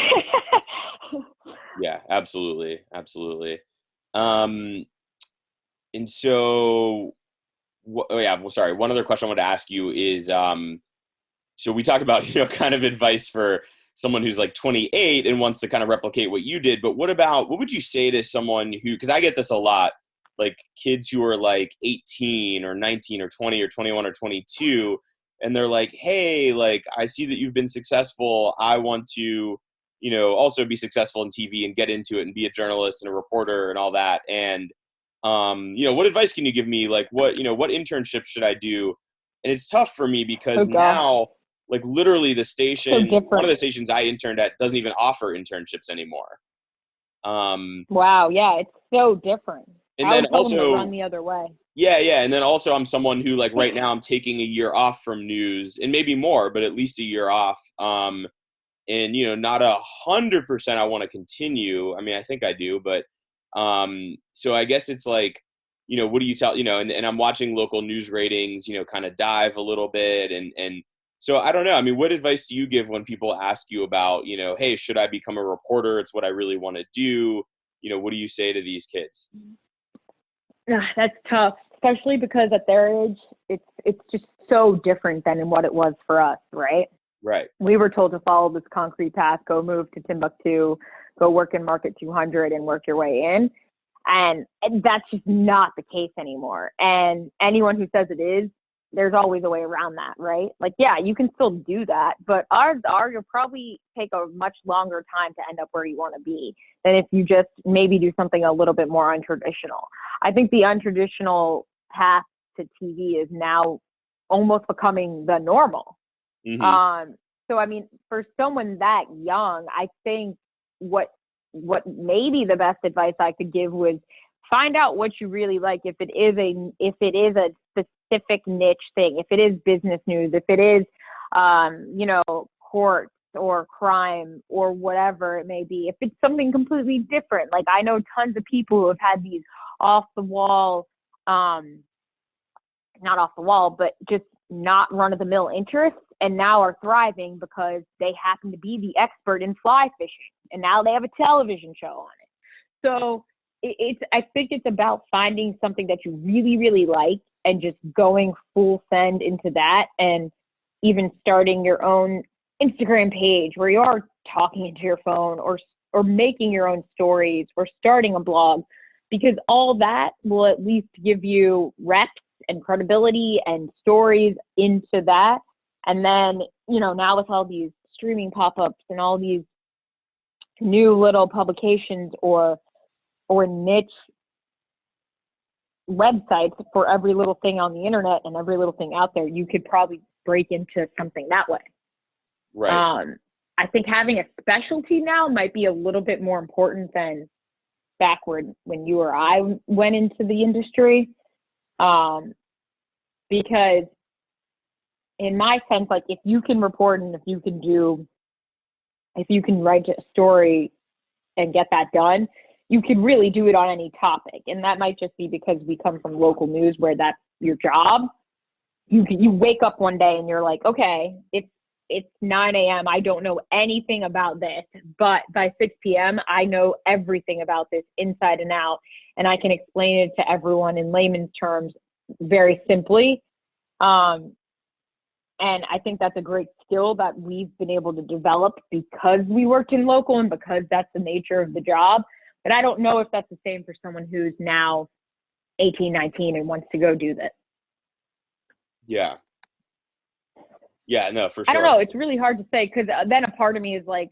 yeah, absolutely. Absolutely. And so, sorry. One other question I wanted to ask you is, so we talked about, kind of advice for someone who's like 28 and wants to kind of replicate what you did, but what would you say to someone who, because I get this a lot, like kids who are like 18 or 19 or 20 or 21 or 22, and they're like, hey, like, I see that you've been successful. I want to, also be successful in TV and get into it and be a journalist and a reporter and all that. And, what advice can you give me? Like, what internship should I do? And it's tough for me because now, like, literally the station, one of the stations I interned at doesn't even offer internships anymore. Wow. Yeah. It's so different. And then also run the other way. Yeah. And then also I'm someone who, like, right now I'm taking a year off from news and maybe more, but at least a year off. And, not 100% I want to continue. I mean, I think I do, but, so I guess it's like, what do you tell, and I'm watching local news ratings, kind of dive a little bit. And so I don't know. I mean, what advice do you give when people ask you about, hey, should I become a reporter? It's what I really want to do. What do you say to these kids? That's tough. especially because at their age, it's just so different than what it was for us, right? Right. We were told to follow this concrete path, go move to Timbuktu, go work in Market 200 and work your way in. And that's just not the case anymore. And anyone who says it is, there's always a way around that, right? Like, yeah, you can still do that, but odds are you'll probably take a much longer time to end up where you want to be than if you just maybe do something a little bit more untraditional. I think the untraditional path to TV is now almost becoming the normal. Mm-hmm. So, I mean, for someone that young, I think what maybe the best advice I could give was find out what you really like. If it is a specific niche thing, if it is business news, if it is, courts or crime or whatever it may be, if it's something completely different. Like, I know tons of people who have had these off the wall, not off the wall, but just not run of the mill interests, and now are thriving because they happen to be the expert in fly fishing, and now they have a television show on it. So I think it's about finding something that you really, really like and just going full send into that, and even starting your own Instagram page where you are talking into your phone, or making your own stories, or starting a blog, because all that will at least give you reps and credibility and stories into that. And then, now with all these streaming pop-ups and all these new little publications or niche websites for every little thing on the internet and every little thing out there, you could probably break into something that way. Right. I think having a specialty now might be a little bit more important than backward when you or I went into the industry. Because in my sense, like, if you can report and if you can write a story and get that done, you could really do it on any topic. And that might just be because we come from local news where that's your job. You wake up one day and you're like, okay, it's 9 a.m. I don't know anything about this, but by 6 p.m. I know everything about this inside and out, and I can explain it to everyone in layman's terms very simply. And I think that's a great skill that we've been able to develop because we worked in local and because that's the nature of the job. But I don't know if that's the same for someone who's now 18, 19 and wants to go do this. Yeah. Yeah, no, for sure. I don't know. It's really hard to say, because then a part of me is like,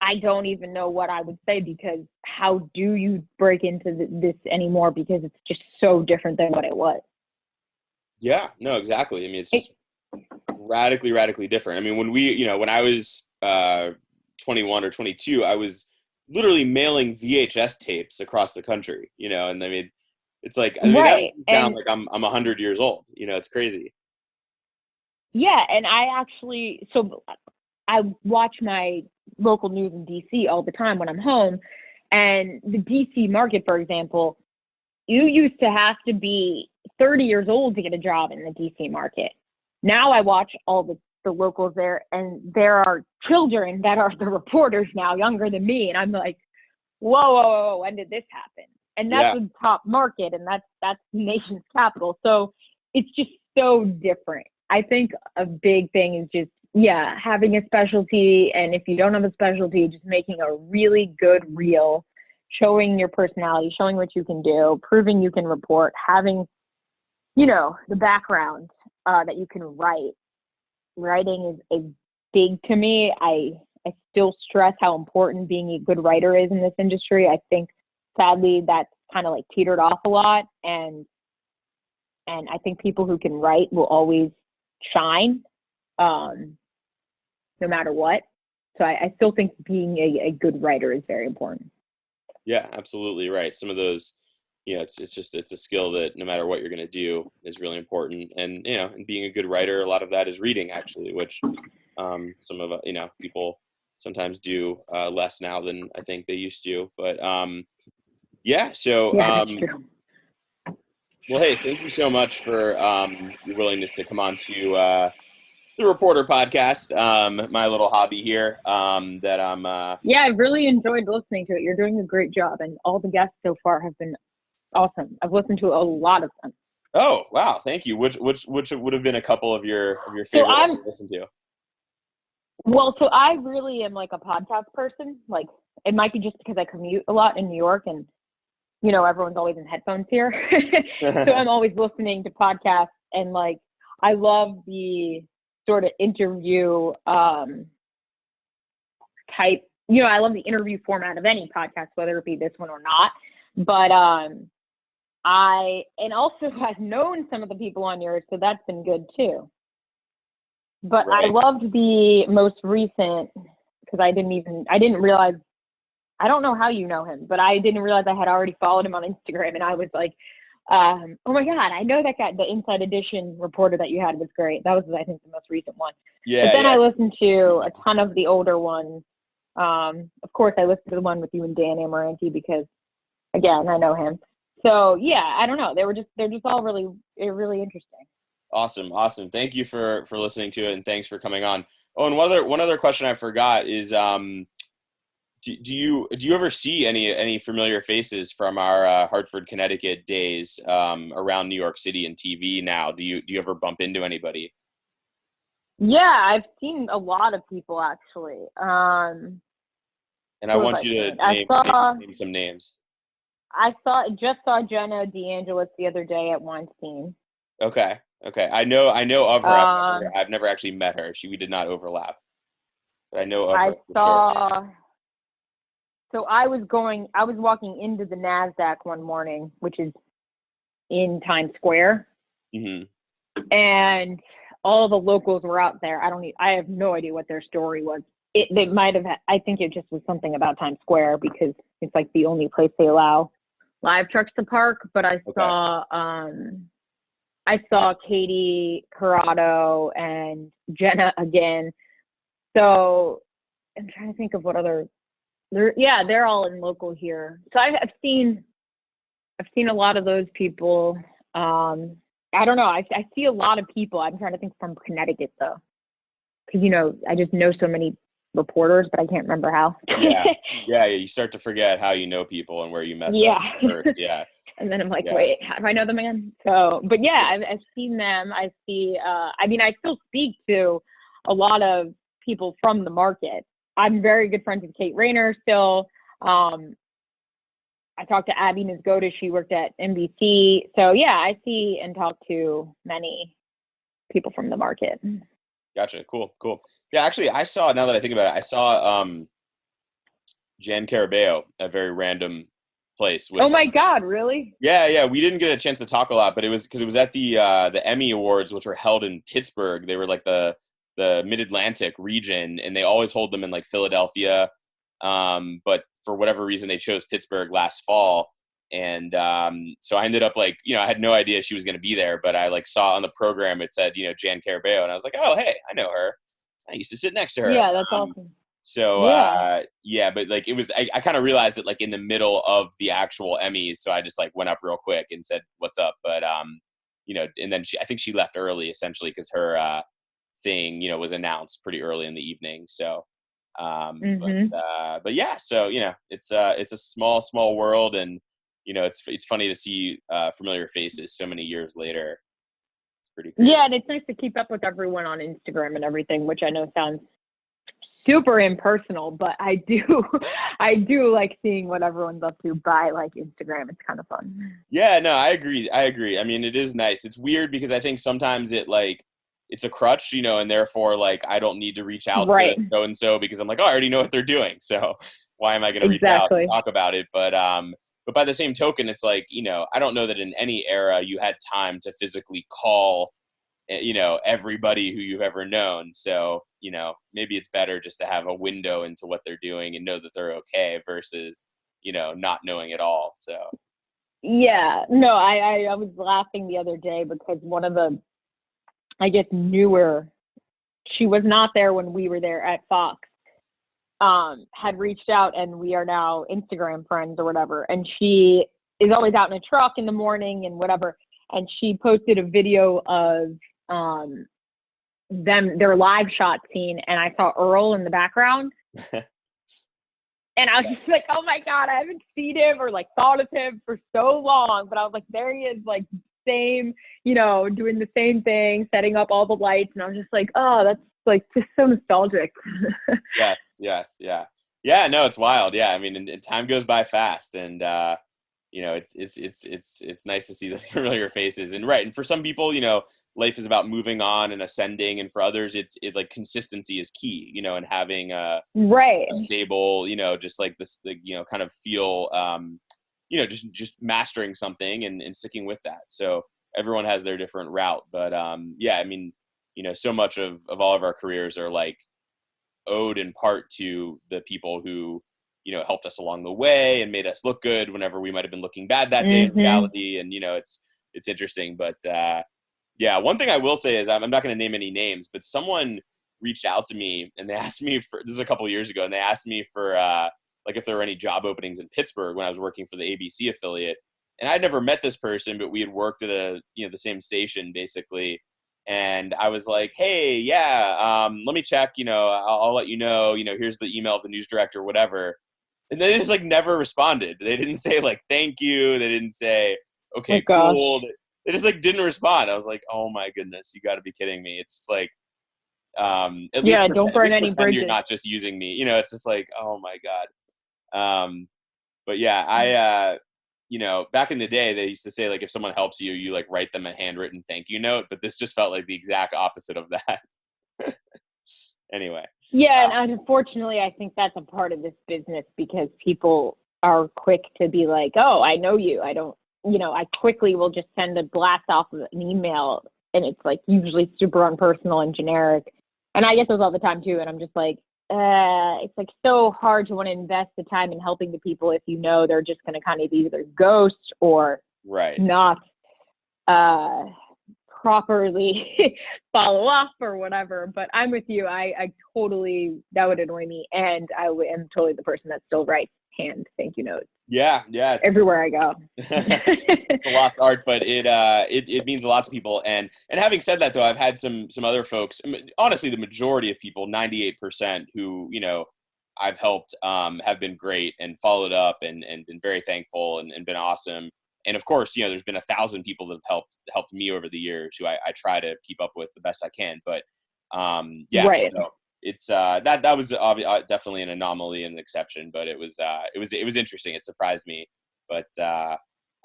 I don't even know what I would say, because how do you break into this anymore? Because it's just so different than what it was. Yeah, no, exactly. I mean, it's just radically different. I mean, when I was 21 or 22, I was literally mailing VHS tapes across the country, and I mean, it's like, right. That sounds like I'm 100 years old, it's crazy. Yeah. And I watch my local news in DC all the time when I'm home, and the DC market, for example, you used to have to be 30 years old to get a job in the DC market. Now I watch all the locals there, and there are children that are the reporters now, younger than me. And I'm like, whoa, when did this happen? And that's the top market, and that's the nation's capital. So it's just so different. I think a big thing is just, having a specialty. And if you don't have a specialty, just making a really good reel, showing your personality, showing what you can do, proving you can report, having, the background that you can write. Writing is big to me. I still stress how important being a good writer is in this industry. I think, sadly, that's kind of like teetered off a lot. And I think people who can write will always shine, no matter what. So I still think being a good writer is very important. Yeah, absolutely right. Some of those, it's a skill that no matter what you're going to do is really important. And, and being a good writer, a lot of that is reading, actually, which some of, people sometimes do less now than I think they used to. But that's true. Well, hey, thank you so much for your willingness to come on to the Reporter podcast, my little hobby here that I'm... I've really enjoyed listening to it. You're doing a great job, and all the guests so far have been awesome. I've listened to a lot of them. Oh, wow. Thank you. Which would have been a couple of your favorite ones to listen to? Well, so I really am like a podcast person. Like, it might be just because I commute a lot in New York and, you know, everyone's always in headphones here. So I'm always listening to podcasts, and like, I love the sort of interview type, you know, I love the interview format of any podcast, whether it be this one or not. But I've known some of the people on yours, so that's been good too. But right. I loved the most recent, because I didn't realize, I don't know how you know him, but I didn't realize I had already followed him on Instagram, and I was like, oh my God, I know that guy. The Inside Edition reporter that you had was great. That was, I think, the most recent one. Yeah. But then I listened to a ton of the older ones. Of course, I listened to the one with you and Dan Abrams because, again, I know him. So yeah, I don't know. They're just all really interesting. Awesome. Thank you for listening to it, and thanks for coming on. Oh, and one other question I forgot is, do you ever see any familiar faces from our Hartford, Connecticut days around New York City and TV now? Do you ever bump into anybody? Yeah, I've seen a lot of people actually. And I want you to name some names. I just saw Jenna DeAngelis the other day at Weinstein. Okay. I know of her. I've never actually met her. We did not overlap. But I know of her for sure. So I was walking into the NASDAQ one morning, which is in Times Square. Mm-hmm. And all the locals were out there. I have no idea what their story was. They might have, I think it just was something about Times Square because it's like the only place they allow live trucks to park. But I saw Katie Corrado and Jenna again. So I'm trying to think of what other. They're all in local here. So I've seen a lot of those people. I don't know. I see a lot of people. I'm trying to think from Connecticut though, because you know I just know so many reporters, but I can't remember how. Yeah. You start to forget how you know people and where you met them first. Yeah. And then I'm like, wait, how do I know them again? So, but yeah, I've seen them. I see. I still speak to a lot of people from the market. I'm very good friends with Kate Rayner still. I talked to Abby Nisgoda. She worked at NBC. So yeah, I see and talk to many people from the market. Gotcha. Cool. Yeah, actually, now that I think about it, I saw Jan Carabeo, a very random place. Oh my God, really? Yeah. We didn't get a chance to talk a lot, but it was because it was at the Emmy Awards, which were held in Pittsburgh. They were like the Mid-Atlantic region, and they always hold them in like Philadelphia. But for whatever reason, they chose Pittsburgh last fall. And so I ended up like, you know, I had no idea she was going to be there, but I like saw on the program, it said, you know, Jan Carabeo. And I was like, oh, hey, I know her. I used to sit next to her. Yeah, that's awesome. So, but like it was, I kind of realized it like in the middle of the actual Emmys. So I just like went up real quick and said, what's up? But, you know, and then I think she left early essentially because her thing, you know, was announced pretty early in the evening. So, but yeah, so, you know, it's a small world, and, you know, it's funny to see familiar faces so many years later. It's pretty crazy. Yeah, and it's nice to keep up with everyone on Instagram and everything, which I know sounds super impersonal, but I do like seeing what everyone's up to by like Instagram. It's kind of fun. Yeah, no, I agree. I mean, it is nice. It's weird because I think sometimes it's a crutch, you know, and therefore like I don't need to reach out to so-and-so because I'm like, oh, I already know what they're doing. So why am I going to reach out and talk about it? But by the same token, it's like, you know, I don't know that in any era you had time to physically call, you know, everybody who you've ever known. So, you know, maybe it's better just to have a window into what they're doing and know that they're okay versus, you know, not knowing at all. So. Yeah, no, I was laughing the other day because one of the, I guess, newer, she was not there when we were there at Fox, had reached out, and we are now Instagram friends or whatever. And she is always out in a truck in the morning and whatever. And she posted a video of their live shot scene, and I saw Earl in the background. And I was just like, oh my God, I haven't seen him or like thought of him for so long. But I was like, there he is, like same, doing the same thing, setting up all the lights. And I was just like, oh, that's like just so nostalgic. Yes. Yeah, no, it's wild. Yeah. I mean, and time goes by fast, and, it's nice to see the familiar faces, and right. And for some people, life is about moving on and ascending. And for others, it's like consistency is key, and having a stable, just like this, kind of feel, just mastering something and sticking with that. So everyone has their different route, but yeah, I mean, so much of all of our careers are like owed in part to the people who, helped us along the way and made us look good whenever we might've been looking bad that day in reality. And, it's interesting, but yeah, one thing I will say is I'm not going to name any names, but someone reached out to me and they asked me this is a couple of years ago, and they asked me for like if there were any job openings in Pittsburgh when I was working for the ABC affiliate. And I'd never met this person, but we had worked at the same station basically. And I was like, hey, yeah, let me check, I'll let you know, here's the email of the news director, whatever. And they just like never responded. They didn't say like, thank you. They didn't say, okay, cool. They just like didn't respond. I was like, oh my goodness, you got to be kidding me. It's just like, at least don't burn any bridges. You're not just using me. It's just like, oh my God. But yeah, I, back in the day, they used to say like, if someone helps you, you like write them a handwritten thank you note. But this just felt like the exact opposite of that. Anyway. Yeah, and unfortunately, I think that's a part of this business because people are quick to be like, oh, I know you. I don't, I quickly will just send a blast off of an email, and it's like usually super unpersonal and generic. And I get those all the time too. And I'm just like, it's like so hard to want to invest the time in helping the people if they're just going to kind of either ghost or not properly follow up or whatever. But I'm with you. I totally, that would annoy me. And I am totally the person that still writes hand thank you notes. Yeah. It's, everywhere I go. It's a lost art, but it means a lot to people. And having said that, though, I've had some other folks, honestly, the majority of people, 98% who, I've helped have been great and followed up and been very thankful and been awesome. And of course, there's been 1,000 people that have helped me over the years who I try to keep up with the best I can. But yeah, right. So it's that was definitely an anomaly and an exception, but it was interesting. It surprised me, but I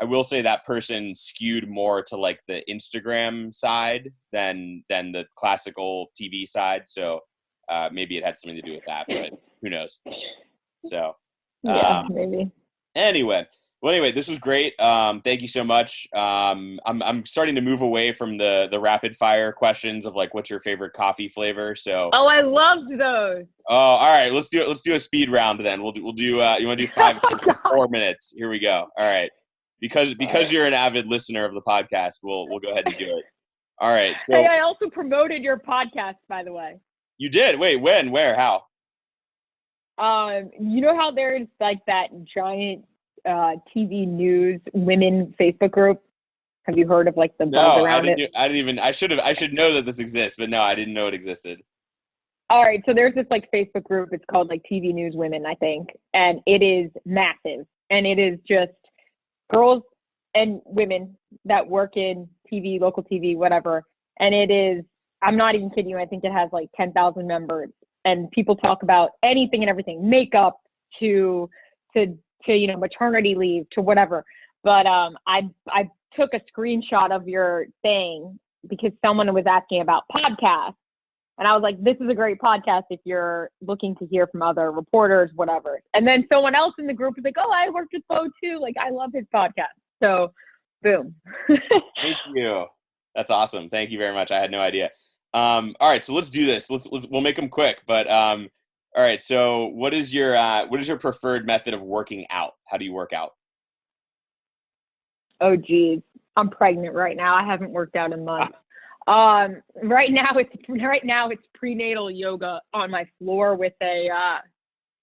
will say that person skewed more to like the Instagram side than the classical TV side. So maybe it had something to do with that, but who knows? So yeah, maybe. Anyway, this was great. Thank you so much. I'm starting to move away from the rapid fire questions of like, what's your favorite coffee flavor? So. Oh, I loved those. Oh, all right. Let's do a speed round then. We'll do. You want to do 5 minutes, 4 minutes? Here we go. All right. Because you're an avid listener of the podcast, we'll go ahead and do it. All right. So. Hey, I also promoted your podcast, by the way. You did? Wait, when? Where? How? You know how there's like that giant TV news women Facebook group? Have you heard of like the buzz around it? I should know that this exists, but no, I didn't know it existed. All right, so there's this like Facebook group. It's called like TV News Women, I think, and it is massive, and it is just girls and women that work in TV, local TV, whatever. And it is, I'm not even kidding you, I think it has like 10,000 members, and people talk about anything and everything, makeup to maternity leave to whatever. But I took a screenshot of your thing because someone was asking about podcasts. And I was like, this is a great podcast if you're looking to hear from other reporters, whatever. And then someone else in the group was like, oh, I worked with Beau too. Like, I love his podcast. So, boom. Thank you. That's awesome. Thank you very much. I had no idea. All right, so let's do this. We'll make them quick. But all right, so what is your preferred method of working out? How do you work out? Oh, geez. I'm pregnant right now. I haven't worked out in months. Right now it's prenatal yoga on my floor with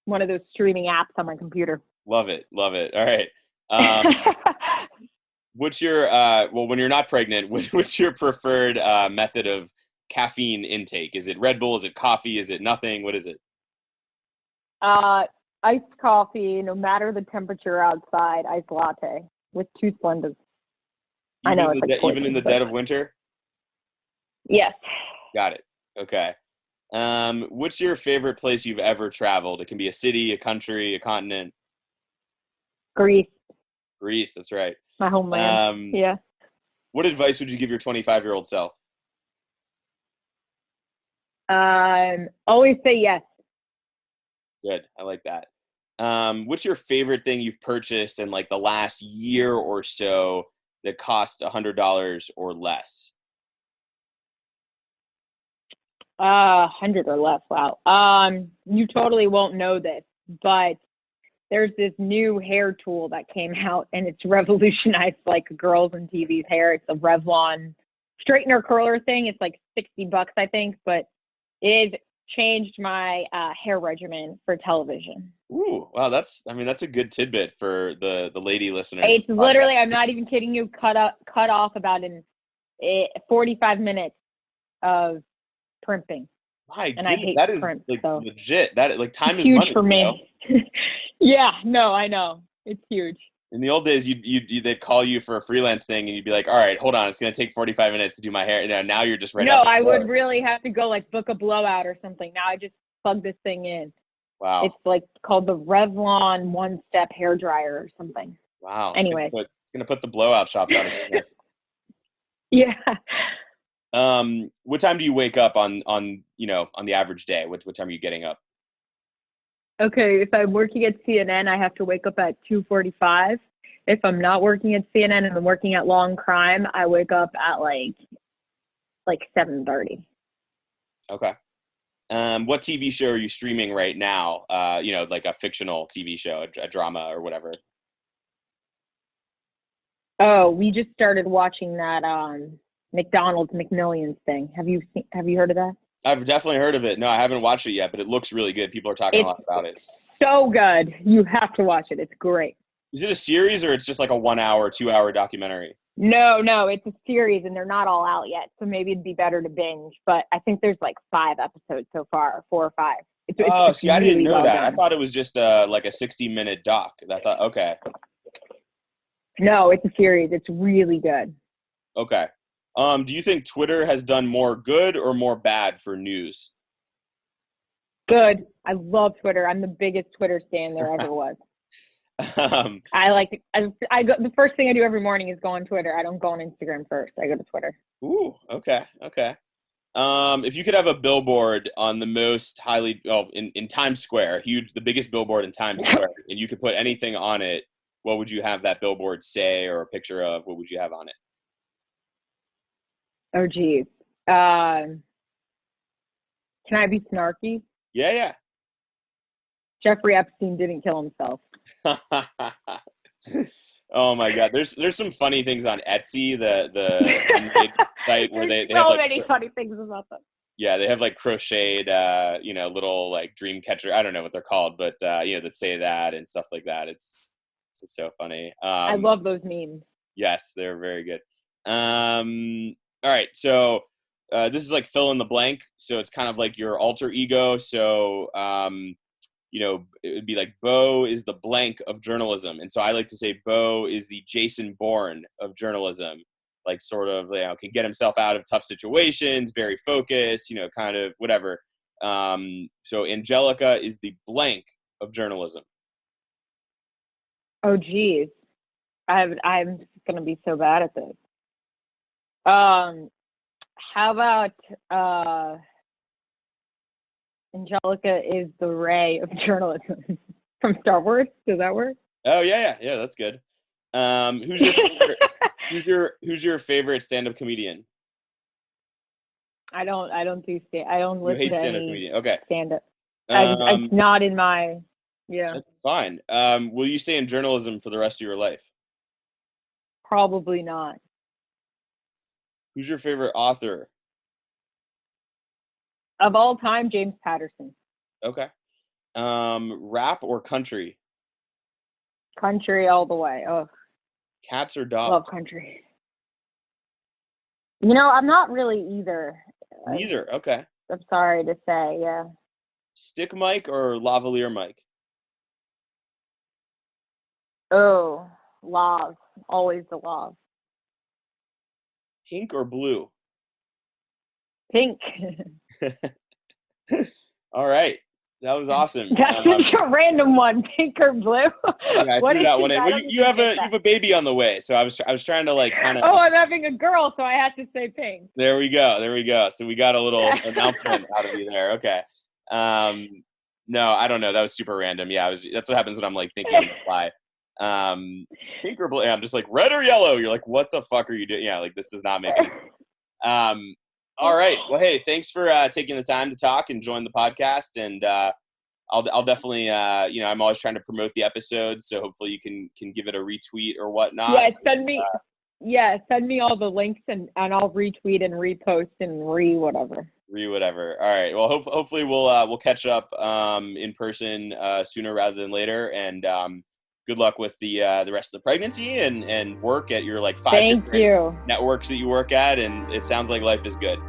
one of those streaming apps on my computer. Love it. All right. What's your when you're not pregnant, what's your preferred method of caffeine intake? Is it Red Bull? Is it coffee? Is it nothing? What is it? iced coffee, no matter the temperature outside, iced latte with 2 Splendas. I know it's like even in the dead of winter. Yes. Got it. Okay. What's your favorite place you've ever traveled? It can be a city, a country, a continent. Greece, Greece, that's right. my homeland. Yeah. What advice would you give your 25-year-old self? Always say yes. Good. I like that. What's your favorite thing you've purchased in like the last year or so that cost $100 or less? 100 or less. Wow. You totally won't know this, but there's this new hair tool that came out, and it's revolutionized like girls and TV's hair. It's a Revlon straightener curler thing. It's like $60, I think, but it changed my hair regimen for television. Ooh, wow, that's a good tidbit for the lady listeners. It's literally, I'm not even kidding you, cut off about 45 minutes of primping. My and I hate that is primp, like so. legit. That like time It's is huge money for me. Yeah, no, I know. It's huge. In the old days, they'd call you for a freelance thing, and you'd be like, "All right, hold on, it's gonna take 45 minutes to do my hair." Now you're just right. No, I would really have to go like book a blowout or something. Now I just plug this thing in. Wow. It's like called the Revlon one-step hair dryer or something. Wow. Anyway, it's gonna put the blowout shops out of business. Yeah. What time do you wake up on the average day? What time are you getting up? Okay, if I'm working at CNN, I have to wake up at 2:45. If I'm not working at CNN and I'm working at Long Crime, I wake up at like 7:30. Okay. What TV show are you streaming right now? Like a fictional TV show, a drama or whatever. Oh, we just started watching that McDonald's McMillions thing. Have you heard of that? I've definitely heard of it. No, I haven't watched it yet, but it looks really good. People are talking a lot about it. So good. You have to watch it. It's great. Is it a series or it's just like a 1 hour, 2 hour documentary? No, it's a series and they're not all out yet. So maybe it'd be better to binge, but I think there's like 5 episodes so far, 4 or 5. It's see, I didn't know well that. done. I thought it was just like a 60-minute doc. I thought, okay. No, it's a series. It's really good. Okay. Do you think Twitter has done more good or more bad for news? Good. I love Twitter. I'm the biggest Twitter stan there ever was. I go, the first thing I do every morning is go on Twitter. I don't go on Instagram first. I go to Twitter. Ooh, okay. If you could have a billboard on the most in Times Square, the biggest billboard in Times Square, and you could put anything on it, what would you have that billboard say or a picture of? What would you have on it? Oh, geez. Can I be snarky? Yeah. Jeffrey Epstein didn't kill himself. Oh my God. There's some funny things on Etsy, the site where they have many funny things about them. Yeah, they have like crocheted, little like dream catcher. I don't know what they're called, but that say that and stuff like that. It's so funny. I love those memes. Yes, they're very good. All right, so this is like fill in the blank. So it's kind of like your alter ego. So it would be like Beau is the blank of journalism, and so I like to say Beau is the Jason Bourne of journalism. Like sort of can get himself out of tough situations, very focused, kind of whatever. So Angelica is the blank of journalism. Oh, geez. I'm going to be so bad at this. How about Angelica is the Ray of journalism from Star Wars? Does that work? Oh yeah, that's good. Who's your favorite, who's your favorite stand-up comedian? I don't listen you hate to stand-up any comedian. Okay. Stand-up. It's not in my. Yeah. That's fine. Will you stay in journalism for the rest of your life? Probably not. Who's your favorite author? Of all time, James Patterson. Okay. Rap or country? Country all the way. Oh. Cats or dogs? Love country. I'm not really either. Neither. Okay. I'm sorry to say, yeah. Stick mic or lavalier mic? Oh, love. Always the love. Pink or blue? Pink. All right. That was awesome. That's such a random one. Pink or blue? Yeah, I threw that one in. Well, you have a baby on the way, so I was trying to like kind of. Oh, I'm having a girl, so I had to say pink. There we go. So we got a little announcement out of you there. Okay. No, I don't know. That was super random. Yeah, that's what happens when I'm like thinking on the fly. Pink or blue? I'm just like red or yellow. You're like, what the fuck are you doing? Yeah, like this does not make any sense. All right. Well, hey, thanks for taking the time to talk and join the podcast. And I'll definitely, I'm always trying to promote the episodes, so hopefully you can give it a retweet or whatnot. Yeah, send me all the links and I'll retweet and repost and whatever. All right. Well, hopefully we'll catch up in person sooner rather than later. And good luck with the rest of the pregnancy and work at your like 5 different networks that you work at. And it sounds like life is good.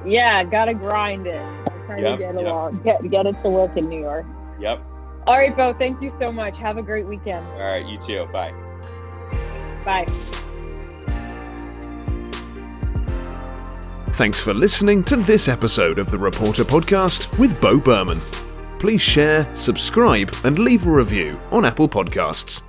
Yeah, gotta grind it. I'm trying to get along, get it to work in New York. Yep. All right, Beau, thank you so much. Have a great weekend. All right, you too. Bye. Bye. Thanks for listening to this episode of the Reporter Podcast with Beau Berman. Please share, subscribe, and leave a review on Apple Podcasts.